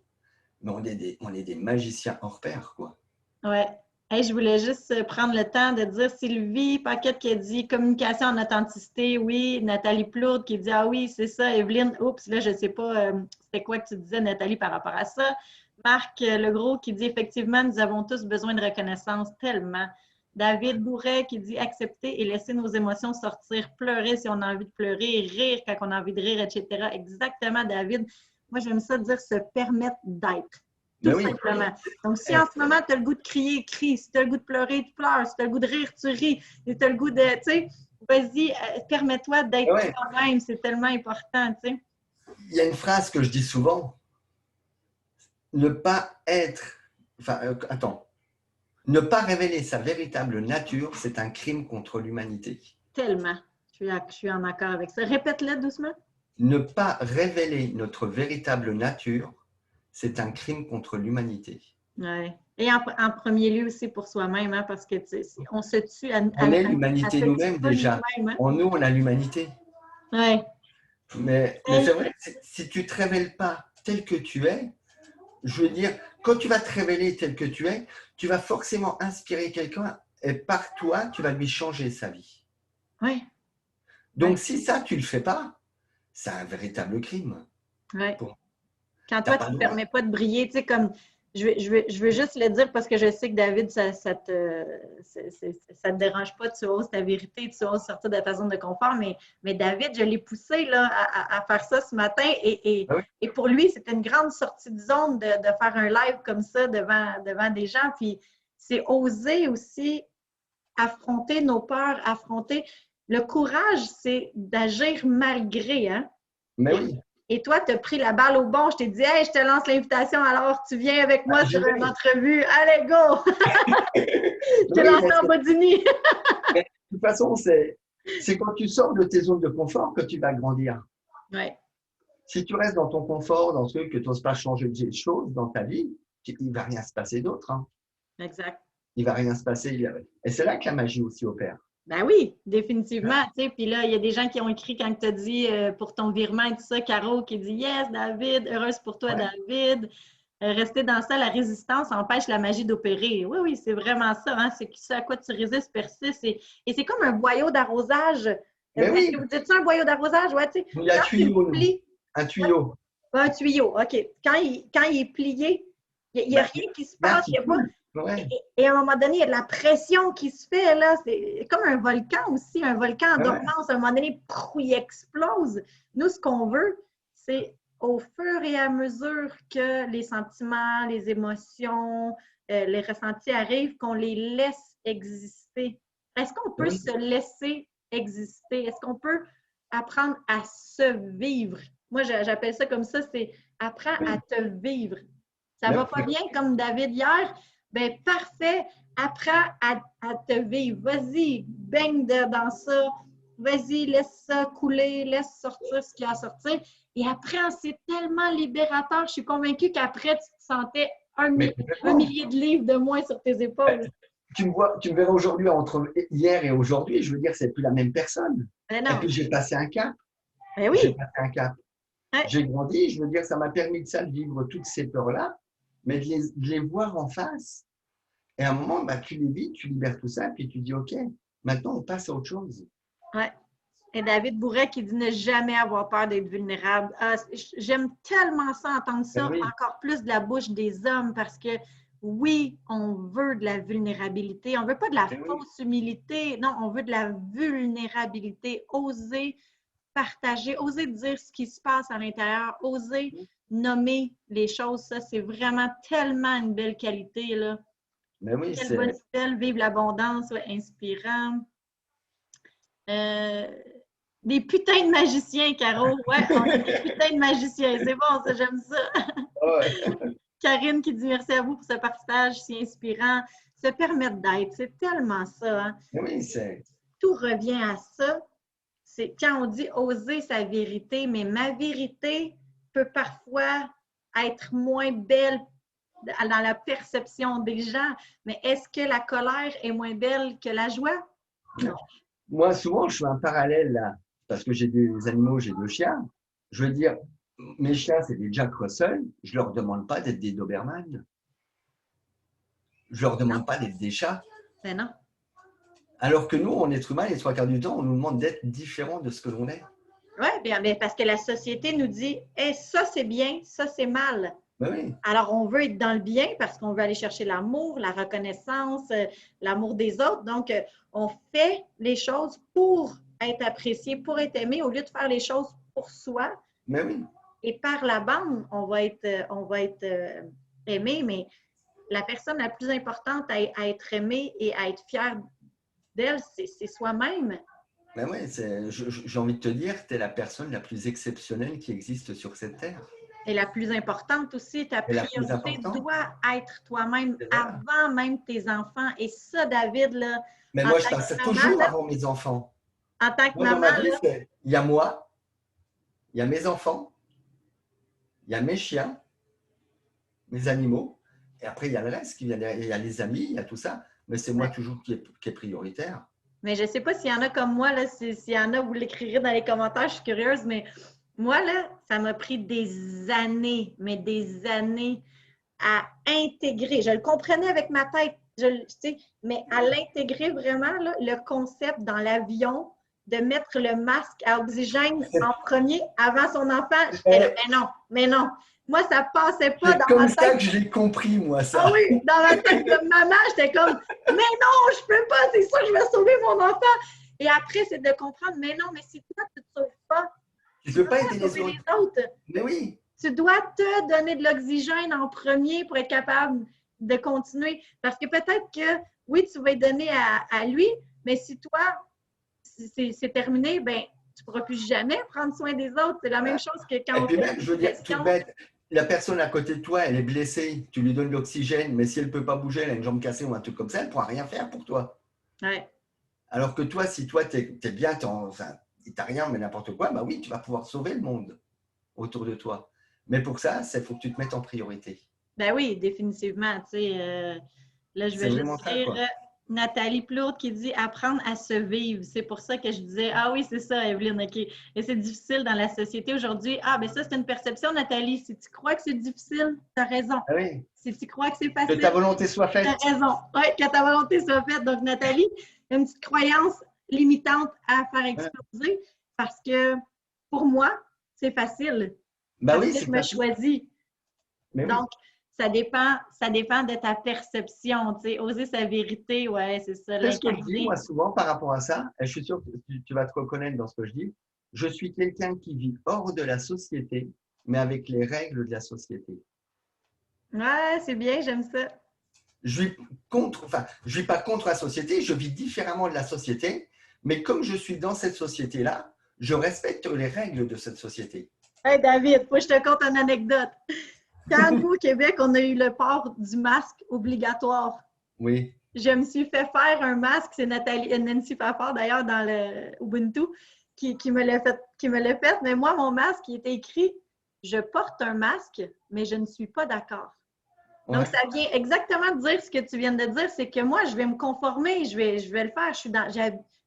mais on est des magiciens hors pair, quoi. ouais. Hey, je voulais juste prendre le temps de dire Sylvie Paquette qui a dit communication en authenticité, oui. Nathalie Plourde qui dit ah oui, c'est ça. Evelyne, oups, là, je ne sais pas c'était quoi que tu disais, Nathalie, par rapport à ça. Marc Legros qui dit effectivement, nous avons tous besoin de reconnaissance tellement. David Bourret qui dit accepter et laisser nos émotions sortir, pleurer si on a envie de pleurer, rire quand on a envie de rire, etc. Exactement, David. Moi, j'aime ça dire se permettre d'être. Tout Ben oui. simplement. Donc, si en ce moment, tu as le goût de crier, crie. Si tu as le goût de pleurer, tu pleures. Si tu as le goût de rire, tu ris. Si tu as le goût de, tu sais, vas-y, permets-toi d'être Ouais. toi-même. C'est tellement important, tu sais. Il y a une phrase que je dis souvent. Ne pas être... Enfin, attends. Ne pas révéler sa véritable nature, c'est un crime contre l'humanité. Tellement. Je suis en accord avec ça. Répète-le doucement. Ne pas révéler notre véritable nature, c'est un crime contre l'humanité. Ouais. Et en premier lieu aussi pour soi-même, hein, parce que on se tue à On est se l'humanité tuer nous-mêmes pas déjà. nous-mêmes. Hein? En nous, on a l'humanité. Ouais. Mais c'est vrai, si tu ne te révèles pas tel que tu es, je veux dire, quand tu vas te révéler tel que tu es, tu vas forcément inspirer quelqu'un et par toi, tu vas lui changer sa vie. Ouais. Donc, Ouais. si ça, tu ne le fais pas, c'est un véritable crime. Ouais. Bon, Quand t'as toi, pas tu le ne te droit. permets pas de briller, tu sais, comme je veux juste le dire parce que je sais que David, ça te dérange pas, tu oses ta vérité, tu oses sortir de ta zone de confort, mais David, je l'ai poussé là, à faire ça ce matin Ah oui. et pour lui, c'était une grande sortie de zone de faire un live comme ça devant des gens. Puis c'est oser aussi affronter nos peurs, affronter. Le courage, c'est d'agir malgré, hein? Mais oui. Et toi, tu as pris la balle au bon. Je t'ai dit, hey, je te lance l'invitation, alors tu viens avec moi sur une entrevue. Allez, go! Je t'ai lancé en bas du nid. De toute façon, c'est quand tu sors de tes zones de confort que tu vas grandir. Ouais. Si tu restes dans ton confort, dans ce que tu n'oses pas changer des choses dans ta vie, il ne va rien se passer d'autre. Hein. Exact. Il ne va rien se passer. Et c'est là que la magie aussi opère. Ben oui, définitivement. Puis là, il y a des gens qui ont écrit quand tu as dit pour ton virement et tout ça, Caro qui dit yes, David, heureuse pour toi, David. Rester dans ça, la résistance empêche la magie d'opérer. Oui, oui, c'est vraiment ça. Hein? C'est ce à quoi tu résistes persiste. Et c'est comme un boyau d'arrosage. Mais oui. Vous dites ça, un boyau d'arrosage? Ouais, tu sais. Il y a un tuyau. Un tuyau. Un tuyau, OK. Quand il est plié, il n'y a rien qui se passe. Il y a pas... Et à un moment donné, il y a de la pression qui se fait, là. C'est comme un volcan aussi, un volcan en dormance. À un moment donné, il explose. Nous, ce qu'on veut, c'est au fur et à mesure que les sentiments, les émotions, les ressentis arrivent, qu'on les laisse exister. Est-ce qu'on peut se laisser exister? Est-ce qu'on peut apprendre à se vivre? Moi, j'appelle ça comme ça, c'est apprends à te vivre. Ça va pas bien comme David hier? Ben parfait, apprends à te vivre. Vas-y, baigne dans ça. Vas-y, laisse ça couler, laisse sortir ce qu'il y a à sortir. Et après, c'est tellement libérateur. Je suis convaincue qu'après, tu te sentais un millier de livres de moins sur tes épaules. Tu me verras aujourd'hui entre hier et aujourd'hui, je veux dire, c'est plus la même personne. Et puis j'ai passé un cap. Ben oui. J'ai passé un cap. J'ai grandi, je veux dire, ça m'a permis de ça, de vivre toutes ces peurs-là, mais de les voir en face. Et à un moment, tu les vis, tu libères tout ça, puis tu dis, OK, maintenant, on passe à autre chose. Ouais. Et David Bourret qui dit ne jamais avoir peur d'être vulnérable. J'aime tellement ça, entendre ça, encore plus de la bouche des hommes, parce que oui, on veut de la vulnérabilité. On ne veut pas de la fausse humilité. Non, on veut de la vulnérabilité. Oser partager, oser dire ce qui se passe à l'intérieur, oser nommer les choses. Ça, c'est vraiment tellement une belle qualité, là. Mais oui, quelle bonne style, vive l'abondance, inspirant. Des putains de magiciens, Caro. Ouais, on a des putains de magiciens. C'est bon, ça, j'aime ça. Karine qui dit merci à vous pour ce partage si inspirant. Se permettre d'être, c'est tellement ça. Hein? Oui, c'est. Tout revient à ça. C'est quand on dit oser sa vérité, mais ma vérité peut parfois être moins belle dans la perception des gens. Mais est-ce que la colère est moins belle que la joie? Non. moi, souvent, je fais un parallèle là, parce que j'ai des animaux, j'ai 2 chiens. Je veux dire, mes chiens, c'est des Jack Russell. Je leur demande pas d'être des Doberman. Je leur Non, demande pas d'être des chats. ben non. Alors que nous, en être humain, les 3 quarts du temps, on nous demande d'être différents de ce que l'on est. Oui, bien, bien, parce que la société nous dit, hey, ça c'est bien, ça c'est mal. Ben oui, Alors, on veut être dans le bien parce qu'on veut aller chercher l'amour, la reconnaissance, l'amour des autres. Donc, on fait les choses pour être apprécié, pour être aimé, au lieu de faire les choses pour soi. ben oui. Et par la bande, on va être aimé, mais la personne la plus importante à être aimée et à être fière d'elle, c'est soi-même. Ben oui, j'ai envie de te dire, tu es la personne la plus exceptionnelle qui existe sur cette terre. Et la plus importante aussi, ta Et la plus priorité importante. doit être toi-même Et voilà. avant même tes enfants. Et ça, David, là, Mais en moi, je tant passe que maman, toujours là, avant mes enfants. en tant que Moi, dans maman, ma vie, là, il y a moi, il y a mes enfants, il y a mes chiens, mes animaux, et après, il y a le reste qui vient derrière. Il y a les amis, il y a tout ça, mais c'est moi ouais. toujours qui est prioritaire. Mais je ne sais pas s'il y en a comme moi, là, s'il y en a, vous l'écrirez dans les commentaires, je suis curieuse, mais moi, là, ça m'a pris des années, mais des années à intégrer. Je le comprenais avec ma tête, tu sais, mais à l'intégrer vraiment, là, le concept dans l'avion de mettre le masque à oxygène en premier avant son enfant, j'étais là, Et mais non. Moi, ça ne passait pas c'est dans comme ma ça tête. que je l'ai compris, moi, Ah ça. oui, dans ma tête de maman, j'étais comme, mais non, je peux pas, c'est sûr, je vais sauver mon enfant. Et après, c'est de comprendre, mais non, mais si toi, tu ne te sauves pas, Tu ne tu ne peux peux pas pas aider les sauver autres. les autres. Mais oui, Tu dois te donner de l'oxygène en premier pour être capable de continuer. Parce que peut-être que, oui, tu vas y donner à lui, mais si toi, c'est terminé, ben, tu ne pourras plus jamais prendre soin des autres. C'est la même voilà. chose que Et quand on puis fait même, une je veux dire, toute digestion. bête, la personne à côté de toi, elle est blessée, tu lui donnes de l'oxygène, mais si elle ne peut pas bouger, elle a une jambe cassée ou un truc comme ça, elle ne pourra rien faire pour toi. Ouais. Alors que toi, si toi, tu es bien, enfin, tu n'as rien, mais n'importe quoi, bah oui, tu vas pouvoir sauver le monde autour de toi. Mais pour ça, il faut que tu te mettes en priorité. Ben oui, définitivement. Tu sais, là, je C'est vais juste vraiment ça, lire quoi. Nathalie Plourde qui dit apprendre à se vivre. C'est pour ça que je disais, ah oui, c'est ça, Evelyne, OK. Et c'est difficile dans la société aujourd'hui. Ah, ben ça, c'est une perception, Nathalie. Si tu crois que c'est difficile, tu as raison. Ah oui, Si tu crois que c'est que ta facile, volonté soit tu as faite. raison. Oui, que ta volonté soit faite. Donc, Nathalie, une petite croyance limitante à faire Ouais. exploser parce que pour moi, c'est facile. Bah Parce oui, que c'est je me facile. choisis. Mais oui. Donc, ça dépend de ta perception, tu sais, oser sa vérité, ouais, c'est ça, C'est ce que je dis, l'incarner. moi, souvent, par rapport à ça, et je suis sûr que tu vas te reconnaître dans ce que je dis. Je suis quelqu'un qui vit hors de la société, mais avec les règles de la société. Ouais, c'est bien, j'aime ça. Je vis je vis pas contre la société, je vis différemment de la société, mais comme je suis dans cette société-là, je respecte les règles de cette société. Hey David, faut que je te conte une anecdote. Quand nous, au Québec, on a eu le port du masque obligatoire, Oui. je me suis fait faire un masque, c'est Nancy Fafard d'ailleurs dans le Ubuntu qui me l'a fait, mais moi, mon masque, il était écrit je porte un masque, mais je ne suis pas d'accord. Donc, Ouais. ça vient exactement dire ce que tu viens de dire, c'est que moi, je vais me conformer, je vais le faire.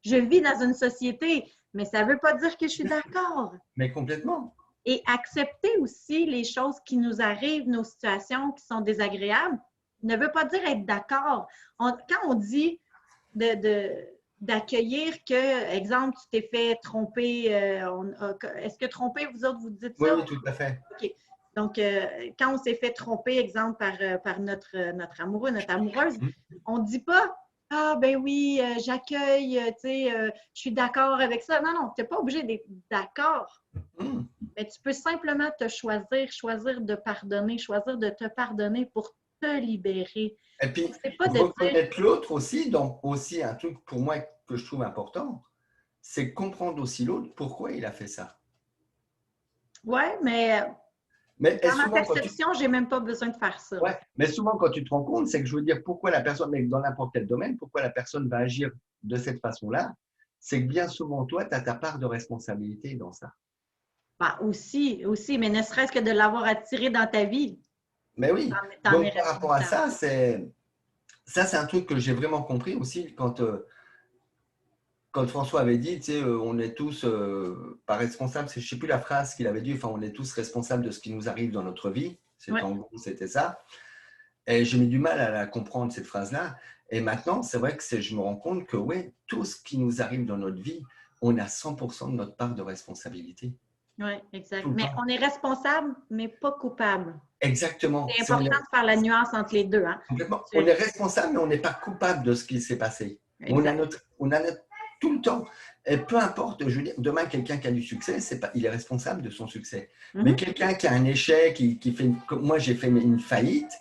Je vis dans une société, mais ça ne veut pas dire que je suis d'accord. Mais complètement. Et accepter aussi les choses qui nous arrivent, nos situations qui sont désagréables, ne veut pas dire être d'accord. Quand on dit d'accueillir que, exemple, tu t'es fait tromper, est-ce que tromper, vous autres, vous dites Oui, ça? oui, tout à fait. OK. Donc, quand on s'est fait tromper, exemple, par notre amoureux, notre amoureuse, on ne dit pas ah, ben oui, j'accueille, tu sais, je suis d'accord avec ça. Non, non, tu n'es pas obligé d'être d'accord. Mmh. Mais tu peux simplement te choisir de pardonner, choisir de te pardonner pour te libérer. Et puis, C'est pas de dire reconnaître l'autre aussi, donc aussi un truc pour moi que je trouve important, c'est comprendre aussi l'autre pourquoi il a fait ça. ouais, mais Mais dans ma souvent, perception, j'ai même pas besoin de faire ça. ouais, mais souvent, quand tu te rends compte, c'est que je veux dire pourquoi la personne, mais dans n'importe quel domaine, pourquoi la personne va agir de cette façon-là, c'est que bien souvent, toi, tu as ta part de responsabilité dans ça. Ben, aussi, mais ne serait-ce que de l'avoir attiré dans ta vie, Mais oui, t'en es donc par rapport à responsable. ça, c'est un truc que j'ai vraiment compris aussi quand quand François avait dit, tu sais, on est tous pas responsables, je ne sais plus la phrase qu'il avait dit, enfin, on est tous responsables de ce qui nous arrive dans notre vie. Ouais. En gros, c'était ça. Et j'ai mis du mal à la comprendre, cette phrase-là. Et maintenant, c'est vrai que je me rends compte que, oui, tout ce qui nous arrive dans notre vie, on a 100% de notre part de responsabilité. Oui, exact. Tout le Mais temps. on est responsable, mais pas coupable. Exactement. C'est important de faire la nuance entre les deux. Hein? Complètement. On est responsable, mais on n'est pas coupable de ce qui s'est passé. On a tout le temps. Et peu importe, je veux dire, demain, quelqu'un qui a du succès, il est responsable de son succès. Mais quelqu'un qui a un échec, comme moi, j'ai fait une faillite,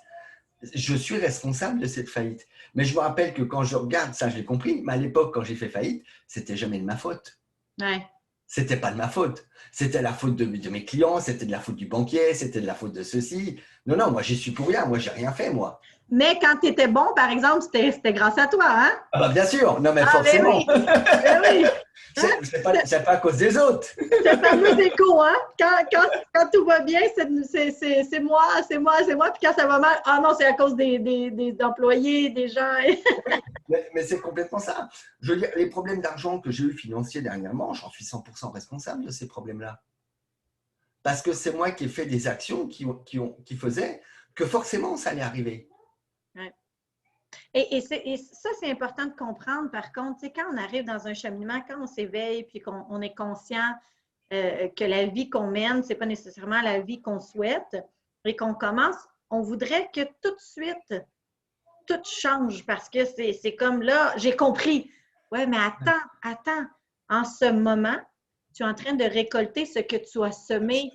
je suis responsable de cette faillite. Mais je me rappelle que quand je regarde, ça, j'ai compris, mais à l'époque, quand j'ai fait faillite, c'était jamais de ma faute. Ouais. C'était pas de ma faute. C'était la faute de mes clients, c'était de la faute du banquier, c'était de la faute de ceci. Non, non, moi, j'y suis pour rien. Moi, j'ai rien fait, moi. Mais quand tu étais bon, par exemple, c'était grâce à toi, hein? Ah bah bien sûr, non mais Ah, ben forcément. oui! Ben oui! Hein? C'est pas à cause des autres. C'est le fameux écho, hein? Quand tout va bien, c'est moi, c'est moi, c'est moi. Puis quand ça va mal, ah non, c'est à cause des employés, des gens. Mais c'est complètement ça. Je veux dire, les problèmes d'argent que j'ai eu financiers dernièrement, j'en suis 100% responsable de ces problèmes-là. Parce que c'est moi qui ai fait des actions qui faisaient que forcément ça allait arriver. Ouais. Et ça, c'est important de comprendre. Par contre, quand on arrive dans un cheminement, quand on s'éveille puis qu'on est conscient que la vie qu'on mène, ce n'est pas nécessairement la vie qu'on souhaite et qu'on commence, on voudrait que tout de suite, tout change parce que c'est comme là, j'ai compris. Ouais, mais attends. En ce moment, tu es en train de récolter ce que tu as semé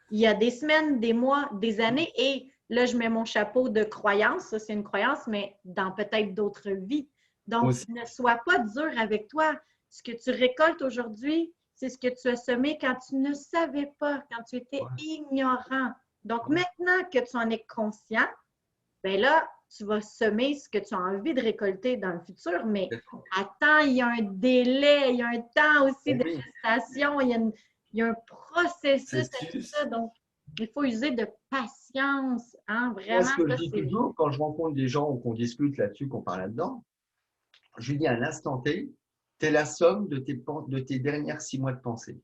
il y a des semaines, des mois, des années et là, je mets mon chapeau de croyance, ça c'est une croyance, mais dans peut-être d'autres vies. Donc, Aussi. ne sois pas dur avec toi. Ce que tu récoltes aujourd'hui, c'est ce que tu as semé quand tu ne savais pas, quand tu étais ignorant. Donc, maintenant que tu en es conscient, bien là, tu vas semer ce que tu as envie de récolter dans le futur, mais attends, il y a un délai, il y a un temps aussi de gestation, il y a un processus à tout ça. Donc, il faut user de patience, hein, vraiment. Ce que je dis toujours, quand je rencontre des gens ou qu'on discute là-dessus, qu'on parle là-dedans, je lui dis à l'instant T, tu es la somme de tes dernières 6 mois de pensée.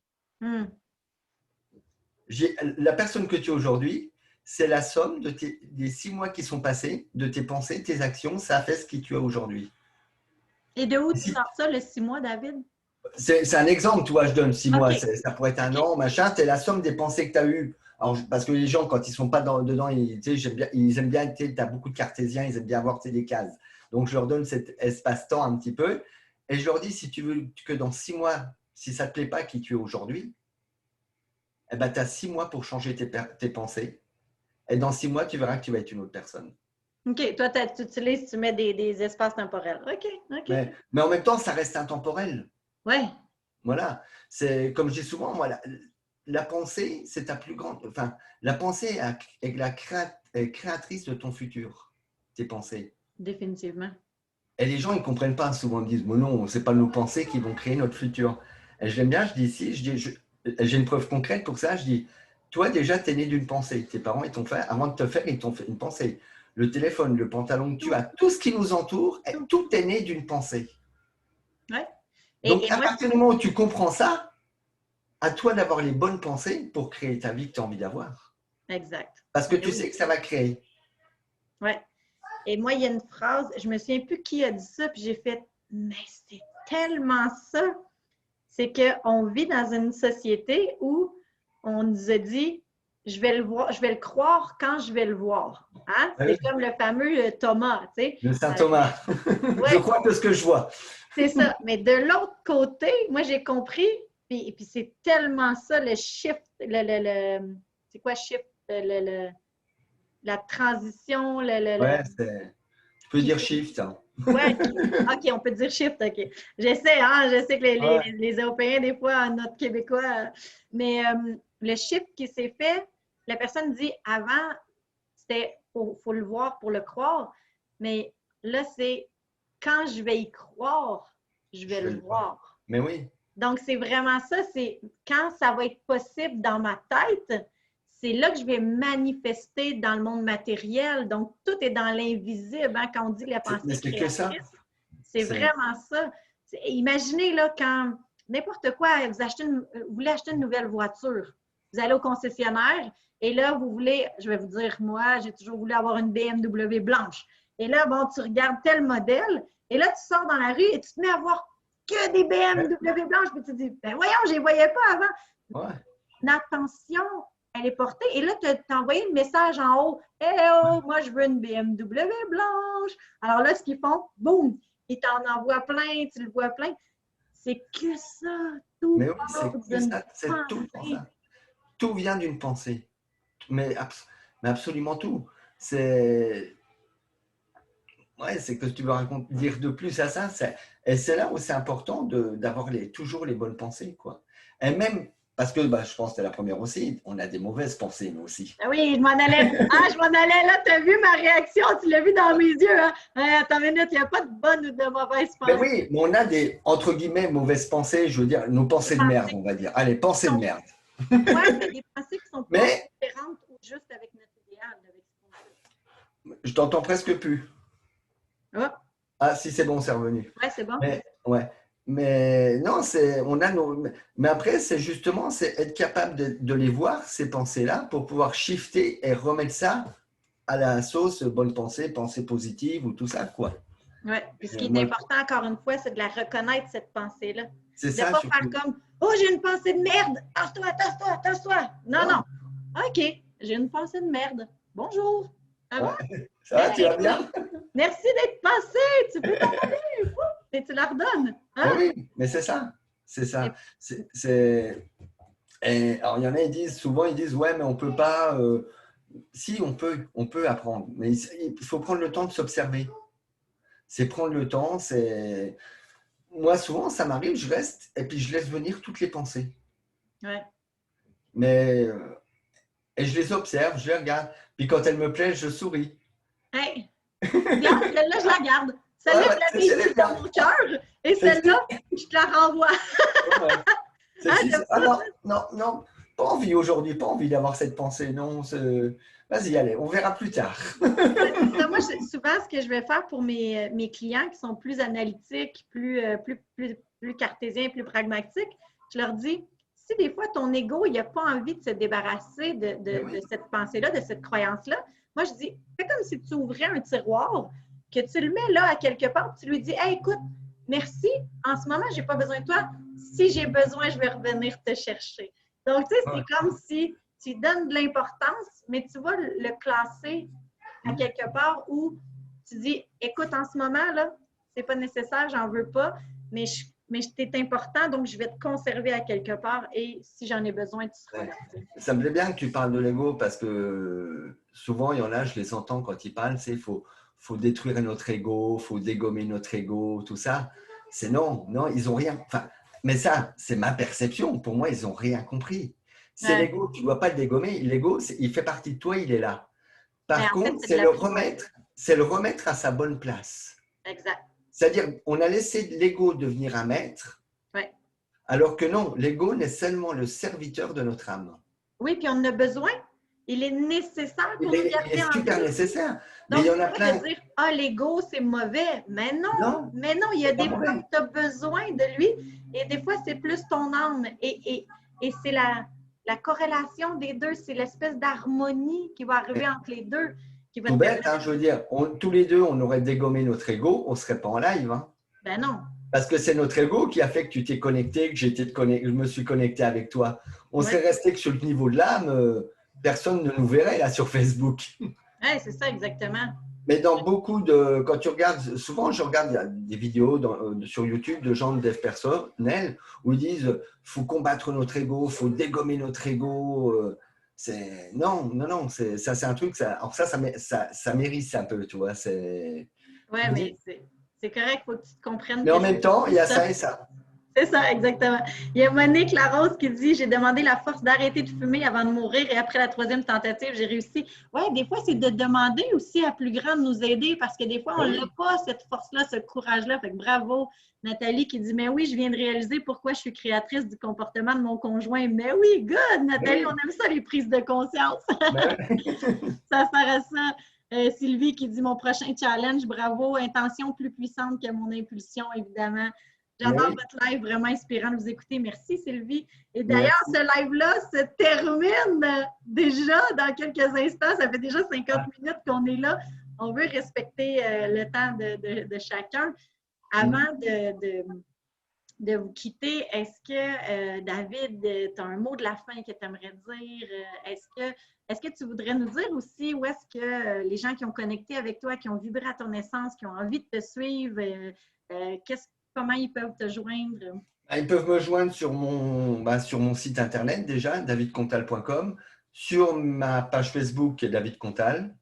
La personne que tu es aujourd'hui, c'est la somme des 6 mois qui sont passés, de tes pensées, tes actions, ça a fait ce que tu as aujourd'hui. Et de où tu sors ça, le 6 mois, David? C'est un exemple, tu vois, je donne 6 mois, ça pourrait être un an, machin, c'est la somme des pensées que tu as eues. Alors, parce que les gens, quand ils ne sont pas dedans, ils aiment bien, tu as beaucoup de cartésiens, ils aiment bien avoir des cases. Donc, je leur donne cet espace-temps un petit peu. Et je leur dis, si tu veux que dans 6 mois, si ça ne te plaît pas qui tu es aujourd'hui, eh ben, tu as 6 mois pour changer tes pensées. Et dans 6 mois, tu verras que tu vas être une autre personne. OK. Toi, tu mets des espaces temporels. OK. Mais en même temps, ça reste intemporel. Oui. Voilà. C'est comme je dis souvent, moi, la pensée, c'est ta plus grande. Enfin, la pensée est la créatrice de ton futur, tes pensées. Définitivement. Et les gens, ils ne comprennent pas. Souvent, ils me disent, mais non, ce n'est pas nos pensées qui vont créer notre futur. Et je l'aime bien, je dis ici, j'ai une preuve concrète pour ça. Je dis, toi, déjà, tu es né d'une pensée. Tes parents, ils t'ont fait, avant de te faire, ils t'ont fait une pensée. Le téléphone, le pantalon que tu as, tout ce qui nous entoure, tout est né d'une pensée. Ouais. Donc, à partir du moment où tu comprends ça, à toi d'avoir les bonnes pensées pour créer ta vie que tu as envie d'avoir. Exact. Parce que tu sais que ça va créer. Oui. Et moi, il y a une phrase, je ne me souviens plus qui a dit ça, puis j'ai fait, mais c'est tellement ça. C'est qu'on vit dans une société où on nous a dit, je vais le croire quand je vais le voir. Hein? C'est comme le fameux Thomas, tu sais. Le Saint Thomas. Je crois que ce que je vois. C'est ça. Mais de l'autre côté, moi, j'ai compris, puis c'est tellement ça, le shift, c'est quoi shift? La transition, Ouais, tu peux dire shift. Hein. Ouais, OK, on peut dire shift, OK. J'essaie, hein, je sais que les Européens, des fois, notre Québécois, mais le shift qui s'est fait, la personne dit avant, c'était faut le voir pour le croire, mais là, c'est quand je vais y croire, je vais le voir. Mais oui. Donc, c'est vraiment ça, c'est quand ça va être possible dans ma tête, c'est là que je vais manifester dans le monde matériel. Donc, tout est dans l'invisible. Hein, quand on dit la pensée Mais c'est que ça. c'est vraiment ça. Imaginez là, quand n'importe quoi, vous voulez acheter une nouvelle voiture. Vous allez au concessionnaire et là, vous voulez, je vais vous dire, moi, j'ai toujours voulu avoir une BMW blanche. Et là, bon, tu regardes tel modèle et là, tu sors dans la rue et tu te mets à voir que des BMW blanches. Puis tu te dis, ben voyons, je ne les voyais pas avant. Ouais. L'attention, elle est portée. Et là, tu as envoyé le message en haut. Hey, oh, moi, je veux une BMW blanche. Alors là, ce qu'ils font, boum, ils t'en envoient plein, tu le vois plein. C'est que ça, tout. Mais oui, c'est que ça, c'est tout ça. Tout vient d'une pensée. Mais absolument tout. C'est que tu veux dire de plus à ça. Et c'est là où c'est important d'avoir toujours les bonnes pensées, quoi. Et même, parce que je pense que c'est la première aussi, on a des mauvaises pensées, nous aussi. Oui, je m'en allais. Ah, je m'en allais. Là, tu as vu ma réaction, tu l'as vu dans mes yeux. Hein? Attends une minute, il n'y a pas de bonnes ou de mauvaises pensées. Mais oui, mais on a des, entre guillemets, mauvaises pensées, je veux dire, nos pensées de merde, on va dire. Allez, pensées de merde. Oui, mais des pensées qui sont pas différentes ou juste avec notre idéal. Je t'entends presque plus. Oh. Ah, si c'est bon, c'est revenu. Oui, c'est bon. Mais non, mais après, c'est justement être capable de les voir, ces pensées-là, pour pouvoir shifter et remettre ça à la sauce bonne pensée, pensée positive ou tout ça, quoi. Oui, puis ce qui est important, encore une fois, c'est de la reconnaître, cette pensée-là. C'est ça. De ne pas faire comme « Oh, j'ai une pensée de merde! Tasse-toi! » Non. OK, j'ai une pensée de merde. Bonjour! Ça va, tu vas bien? Merci d'être passé! Tu peux t'en aller! Et tu la redonnes. Hein? Oui, mais c'est ça. C'est ça. Et alors, il y en a, souvent, ils disent, ouais, mais on ne peut pas. Si, on peut apprendre. Mais il faut prendre le temps de s'observer. C'est prendre le temps. Moi, souvent, ça m'arrive, je reste et puis je laisse venir toutes les pensées. Ouais. Mais. Et je les observe, je les regarde. Puis quand elles me plaisent, je souris. Hey! Regarde, celle-là, je la garde. Celle-là, je la mets dans mon cœur. Et celle-là, je te la renvoie. Non, pas envie aujourd'hui, pas envie d'avoir cette pensée. Non, vas-y, allez, on verra plus tard. Moi, souvent, ce que je vais faire pour mes clients qui sont plus analytiques, plus cartésiens, plus pragmatiques, je leur dis, si des fois ton ego, il n'a pas envie de se débarrasser de cette pensée-là, de cette croyance-là, moi, je dis, fais comme si tu ouvrais un tiroir, que tu le mets là à quelque part, tu lui dis, hey, écoute, merci, en ce moment, je n'ai pas besoin de toi. Si j'ai besoin, je vais revenir te chercher. Donc, tu sais, c'est comme si tu donnes de l'importance, mais tu vas le classer à quelque part où tu dis, écoute, en ce moment, là, c'est pas nécessaire, j'en veux pas, mais t'es important, donc je vais te conserver à quelque part et si j'en ai besoin, tu seras là. Ça me plaît bien que tu parles de l'ego parce que souvent, il y en a, je les entends quand ils parlent, c'est faut détruire notre ego, faut dégommer notre ego, tout ça. C'est non, ils ont rien. Enfin, mais ça, c'est ma perception. Pour moi, ils n'ont rien compris. C'est l'ego, tu ne dois pas le dégommer. L'ego, il fait partie de toi, il est là. Par contre, c'est le remettre à sa bonne place. Exact. C'est-à-dire, on a laissé l'ego devenir un maître, alors que non, l'ego n'est seulement le serviteur de notre âme. Oui, puis on en a besoin. Il est nécessaire pour nous garder en vie. Il est super nécessaire. Donc, il y en a plein. De dire, l'ego, c'est mauvais. Mais non, il y a des fois où tu as besoin de lui et des fois, c'est plus ton âme. Et c'est la corrélation des deux, c'est l'espèce d'harmonie qui va arriver entre les deux. Tout bête, hein, je veux dire, tous les deux, on aurait dégommé notre ego, on ne serait pas en live. Hein. Ben non. Parce que c'est notre ego qui a fait que tu t'es connecté, que je me suis connecté avec toi. On serait resté que sur le niveau de l'âme, personne ne nous verrait là sur Facebook. Oui, c'est ça, exactement. Mais dans beaucoup quand tu regardes, souvent je regarde des vidéos sur YouTube de gens de dev personnel où ils disent faut combattre notre ego, faut dégommer notre ego. Non, ça c'est un truc, alors ça mérite un peu, tu vois. Oui, mais c'est correct, il faut que tu te comprennes. Mais en même temps, il y a ça et ça. C'est ça, exactement. Il y a Monique Larose qui dit « J'ai demandé la force d'arrêter de fumer avant de mourir et après la 3e tentative, j'ai réussi. » Oui, des fois, c'est de demander aussi à plus grand de nous aider parce que des fois, on n'a pas cette force-là, ce courage-là. Fait que bravo, Nathalie qui dit « Mais oui, je viens de réaliser pourquoi je suis créatrice du comportement de mon conjoint. » Mais oui, good, Nathalie, on aime ça, les prises de conscience. Ça sert à ça. Sylvie qui dit « Mon prochain challenge, bravo, intention plus puissante que mon impulsion, évidemment. » J'adore oui. votre live, vraiment inspirant de vous écouter. Merci, Sylvie. Et d'ailleurs, Merci. ce live-là se termine déjà dans quelques instants. Ça fait déjà 50 Ah, minutes qu'on est là. On veut respecter le temps de chacun. Avant de vous quitter, est-ce que, David, tu as un mot de la fin que tu aimerais dire? Est-ce que tu voudrais nous dire aussi où est-ce que les gens qui ont connecté avec toi, qui ont vibré à ton essence, qui ont envie de te suivre, comment ils peuvent te joindre? Ils peuvent me joindre sur mon site internet déjà, davidcontal.com, sur ma page Facebook qui est David Contal.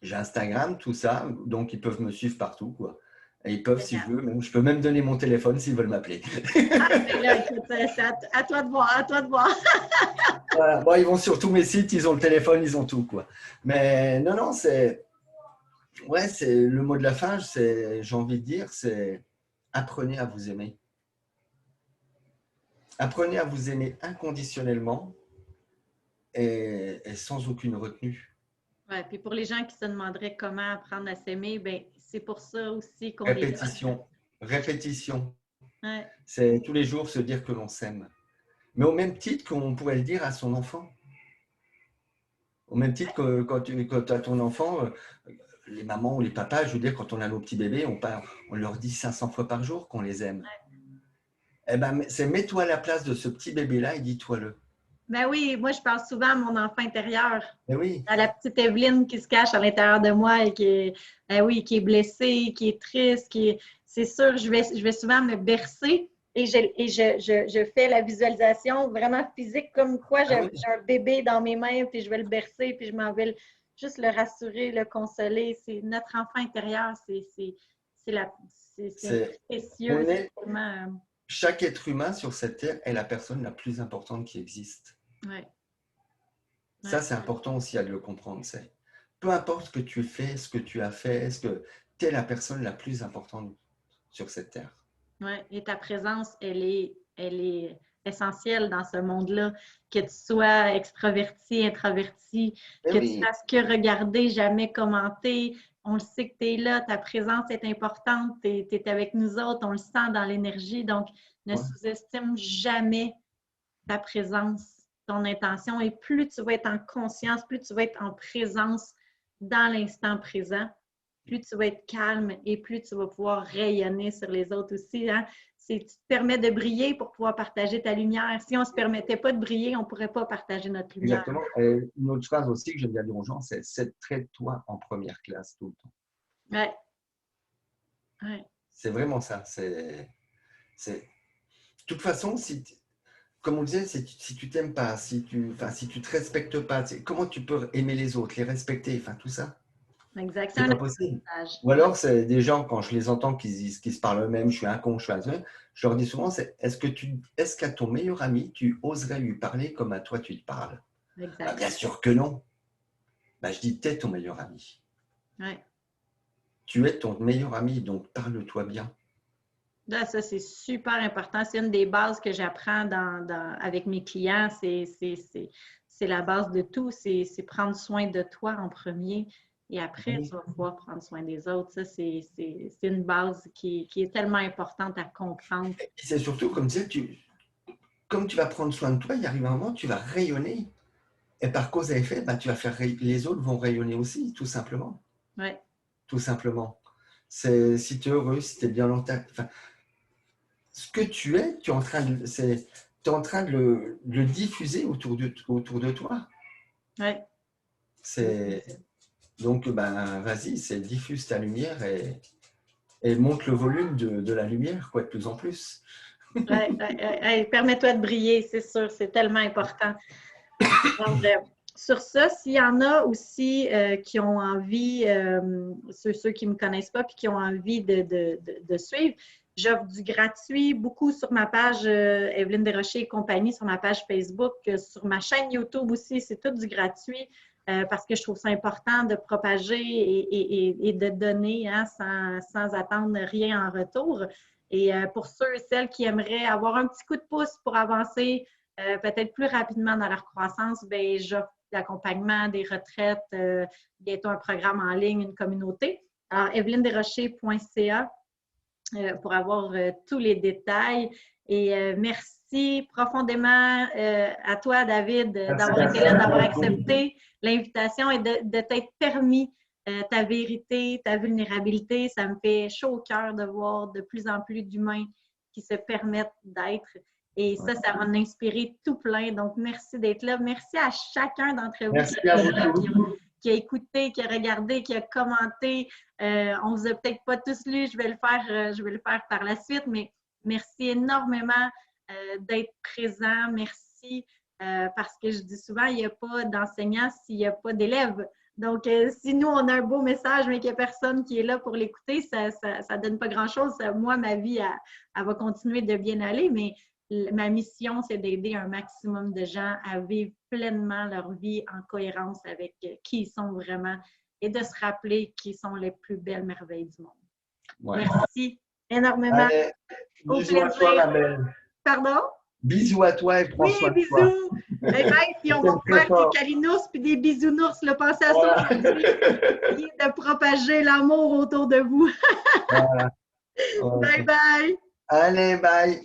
J'ai Instagram, tout ça, donc ils peuvent me suivre partout, quoi. Et ils peuvent, si je veux, je peux même donner mon téléphone s'ils veulent m'appeler. Ah, ben là, écoute, c'est à toi de voir, à toi de voir. Voilà. Bon, ils vont sur tous mes sites, ils ont le téléphone, ils ont tout, quoi. Mais non, ouais, c'est le mot de la fin, j'ai envie de dire, c'est apprenez à vous aimer. Apprenez à vous aimer inconditionnellement et sans aucune retenue. Ouais, puis pour les gens qui se demanderaient comment apprendre à s'aimer, ben c'est pour ça aussi qu'on est là. Répétition, répétition. Ouais. C'est tous les jours se dire que l'on s'aime. Mais au même titre qu'on pourrait le dire à son enfant. Au même titre que quand tu as ton enfant, les mamans ou les papas, je veux dire, quand on a nos petits bébés, on leur dit 500 fois par jour qu'on les aime. Eh ben, c'est mets-toi à la place de ce petit bébé-là et dis-toi-le. Ben oui, moi je parle souvent à mon enfant intérieur, Eh oui, à la petite Evelyne qui se cache à l'intérieur de moi et ben oui, qui est blessée, qui est triste, c'est sûr, je vais souvent me bercer et je fais la visualisation vraiment physique comme quoi ah j'ai oui. un bébé dans mes mains puis je vais le bercer puis je m'en vais juste le rassurer, le consoler. C'est notre enfant intérieur, c'est C'est, précieux, on c'est est, tellement, chaque être humain sur cette terre est la personne la plus importante qui existe. ouais, Ça, ouais. c'est important aussi à le comprendre. C'est peu importe ce que tu fais, ce que tu as fait, est-ce que tu es la personne la plus importante sur cette terre. Ouais. Et ta présence, elle est essentielle dans ce monde-là. Que tu sois extraverti, introverti, Eh que tu oui, fasses que regarder, jamais commenter. On le sait que tu es là, ta présence est importante, tu es avec nous autres, on le sent dans l'énergie. Donc, ne ouais, sous-estime jamais ta présence, ton intention. Et plus tu vas être en conscience, plus tu vas être en présence dans l'instant présent, plus tu vas être calme et plus tu vas pouvoir rayonner sur les autres aussi. Hein? Tu te permets de briller pour pouvoir partager ta lumière. Si on ne se permettait pas de briller, on ne pourrait pas partager notre lumière. exactement. Et une autre phrase aussi que j'aime bien dire aux gens, c'est traite-toi en première classe tout le temps. Ouais. Ouais. C'est vraiment ça. De toute façon, comme on disait, si tu t'aimes pas, si tu te respectes pas, comment tu peux aimer les autres, les respecter, enfin tout ça, Exact. C'est c'est un pas possible. apprentissage. Ou alors, c'est des gens, quand je les entends, qui se parlent eux-mêmes, je suis un con, je suis un truc, je leur dis souvent, est-ce qu'à ton meilleur ami, tu oserais lui parler comme à toi tu te parles? Bah, Exact. bien sûr que non. Bah, je dis, t'es ton meilleur ami. Ouais. Tu es ton meilleur ami, donc parle-toi bien. Là, ça, c'est super important. C'est une des bases que j'apprends avec mes clients. C'est la base de tout. C'est prendre soin de toi en premier et après, Oui. tu vas pouvoir prendre soin des autres. Ça, c'est une base qui est tellement importante à comprendre. Et c'est surtout, comme comme tu vas prendre soin de toi, il arrive un moment, tu vas rayonner. Et par cause à effet, bah, les autres vont rayonner aussi, tout simplement. Ouais. Tout simplement. Si tu es heureux, si tu es bien dans enfin, ce que tu es, tu es en train de le diffuser autour de toi. Ouais. Donc, ben, vas-y, diffuse ta lumière et monte le volume de la lumière, quoi, de plus en plus. Ouais, permets-toi de briller, c'est sûr, c'est tellement important. Alors, sur ça, s'il y en a aussi qui ont envie, ceux qui ne me connaissent pas, puis qui ont envie de suivre, j'offre du gratuit, beaucoup sur ma page Evelyne Desrochers et compagnie, sur ma page Facebook, sur ma chaîne YouTube aussi, c'est tout du gratuit parce que je trouve ça important de propager et de donner hein, sans attendre rien en retour. Et pour ceux et celles qui aimeraient avoir un petit coup de pouce pour avancer peut-être plus rapidement dans leur croissance, bien, j'offre l'accompagnement, des retraites, bientôt un programme en ligne, une communauté. Alors, evelynedesrochers.ca. pour avoir tous les détails. Et merci profondément à toi, David, d'avoir été là, d'avoir accepté l'invitation et de t'être permis ta vérité, ta vulnérabilité. Ça me fait chaud au cœur de voir de plus en plus d'humains qui se permettent d'être. Et ça, ça va m'inspirer tout plein. Donc, merci d'être là. Merci à chacun d'entre vous qui a écouté, qui a regardé, qui a commenté. On ne vous a peut-être pas tous lu. Je vais le faire par la suite, mais merci énormément d'être présent. Merci parce que je dis souvent, il n'y a pas d'enseignant s'il n'y a pas d'élèves. Donc, si nous, on a un beau message, mais qu'il n'y a personne qui est là pour l'écouter, ça ne donne pas grand-chose. Moi, ma vie, elle va continuer de bien aller, mais ma mission, c'est d'aider un maximum de gens à vivre pleinement leur vie en cohérence avec qui ils sont vraiment et de se rappeler qu'ils sont les plus belles merveilles du monde. Ouais. Merci énormément. Allez, bisous à toi, ma belle. Pardon? Bisous à toi et prends soin de toi. Bisous. Bye bye, puis on va faire des câlinours puis des bisounours. Pensez à ça aujourd'hui. Essayez de propager l'amour autour de vous. Voilà. Bye bye. Allez, bye.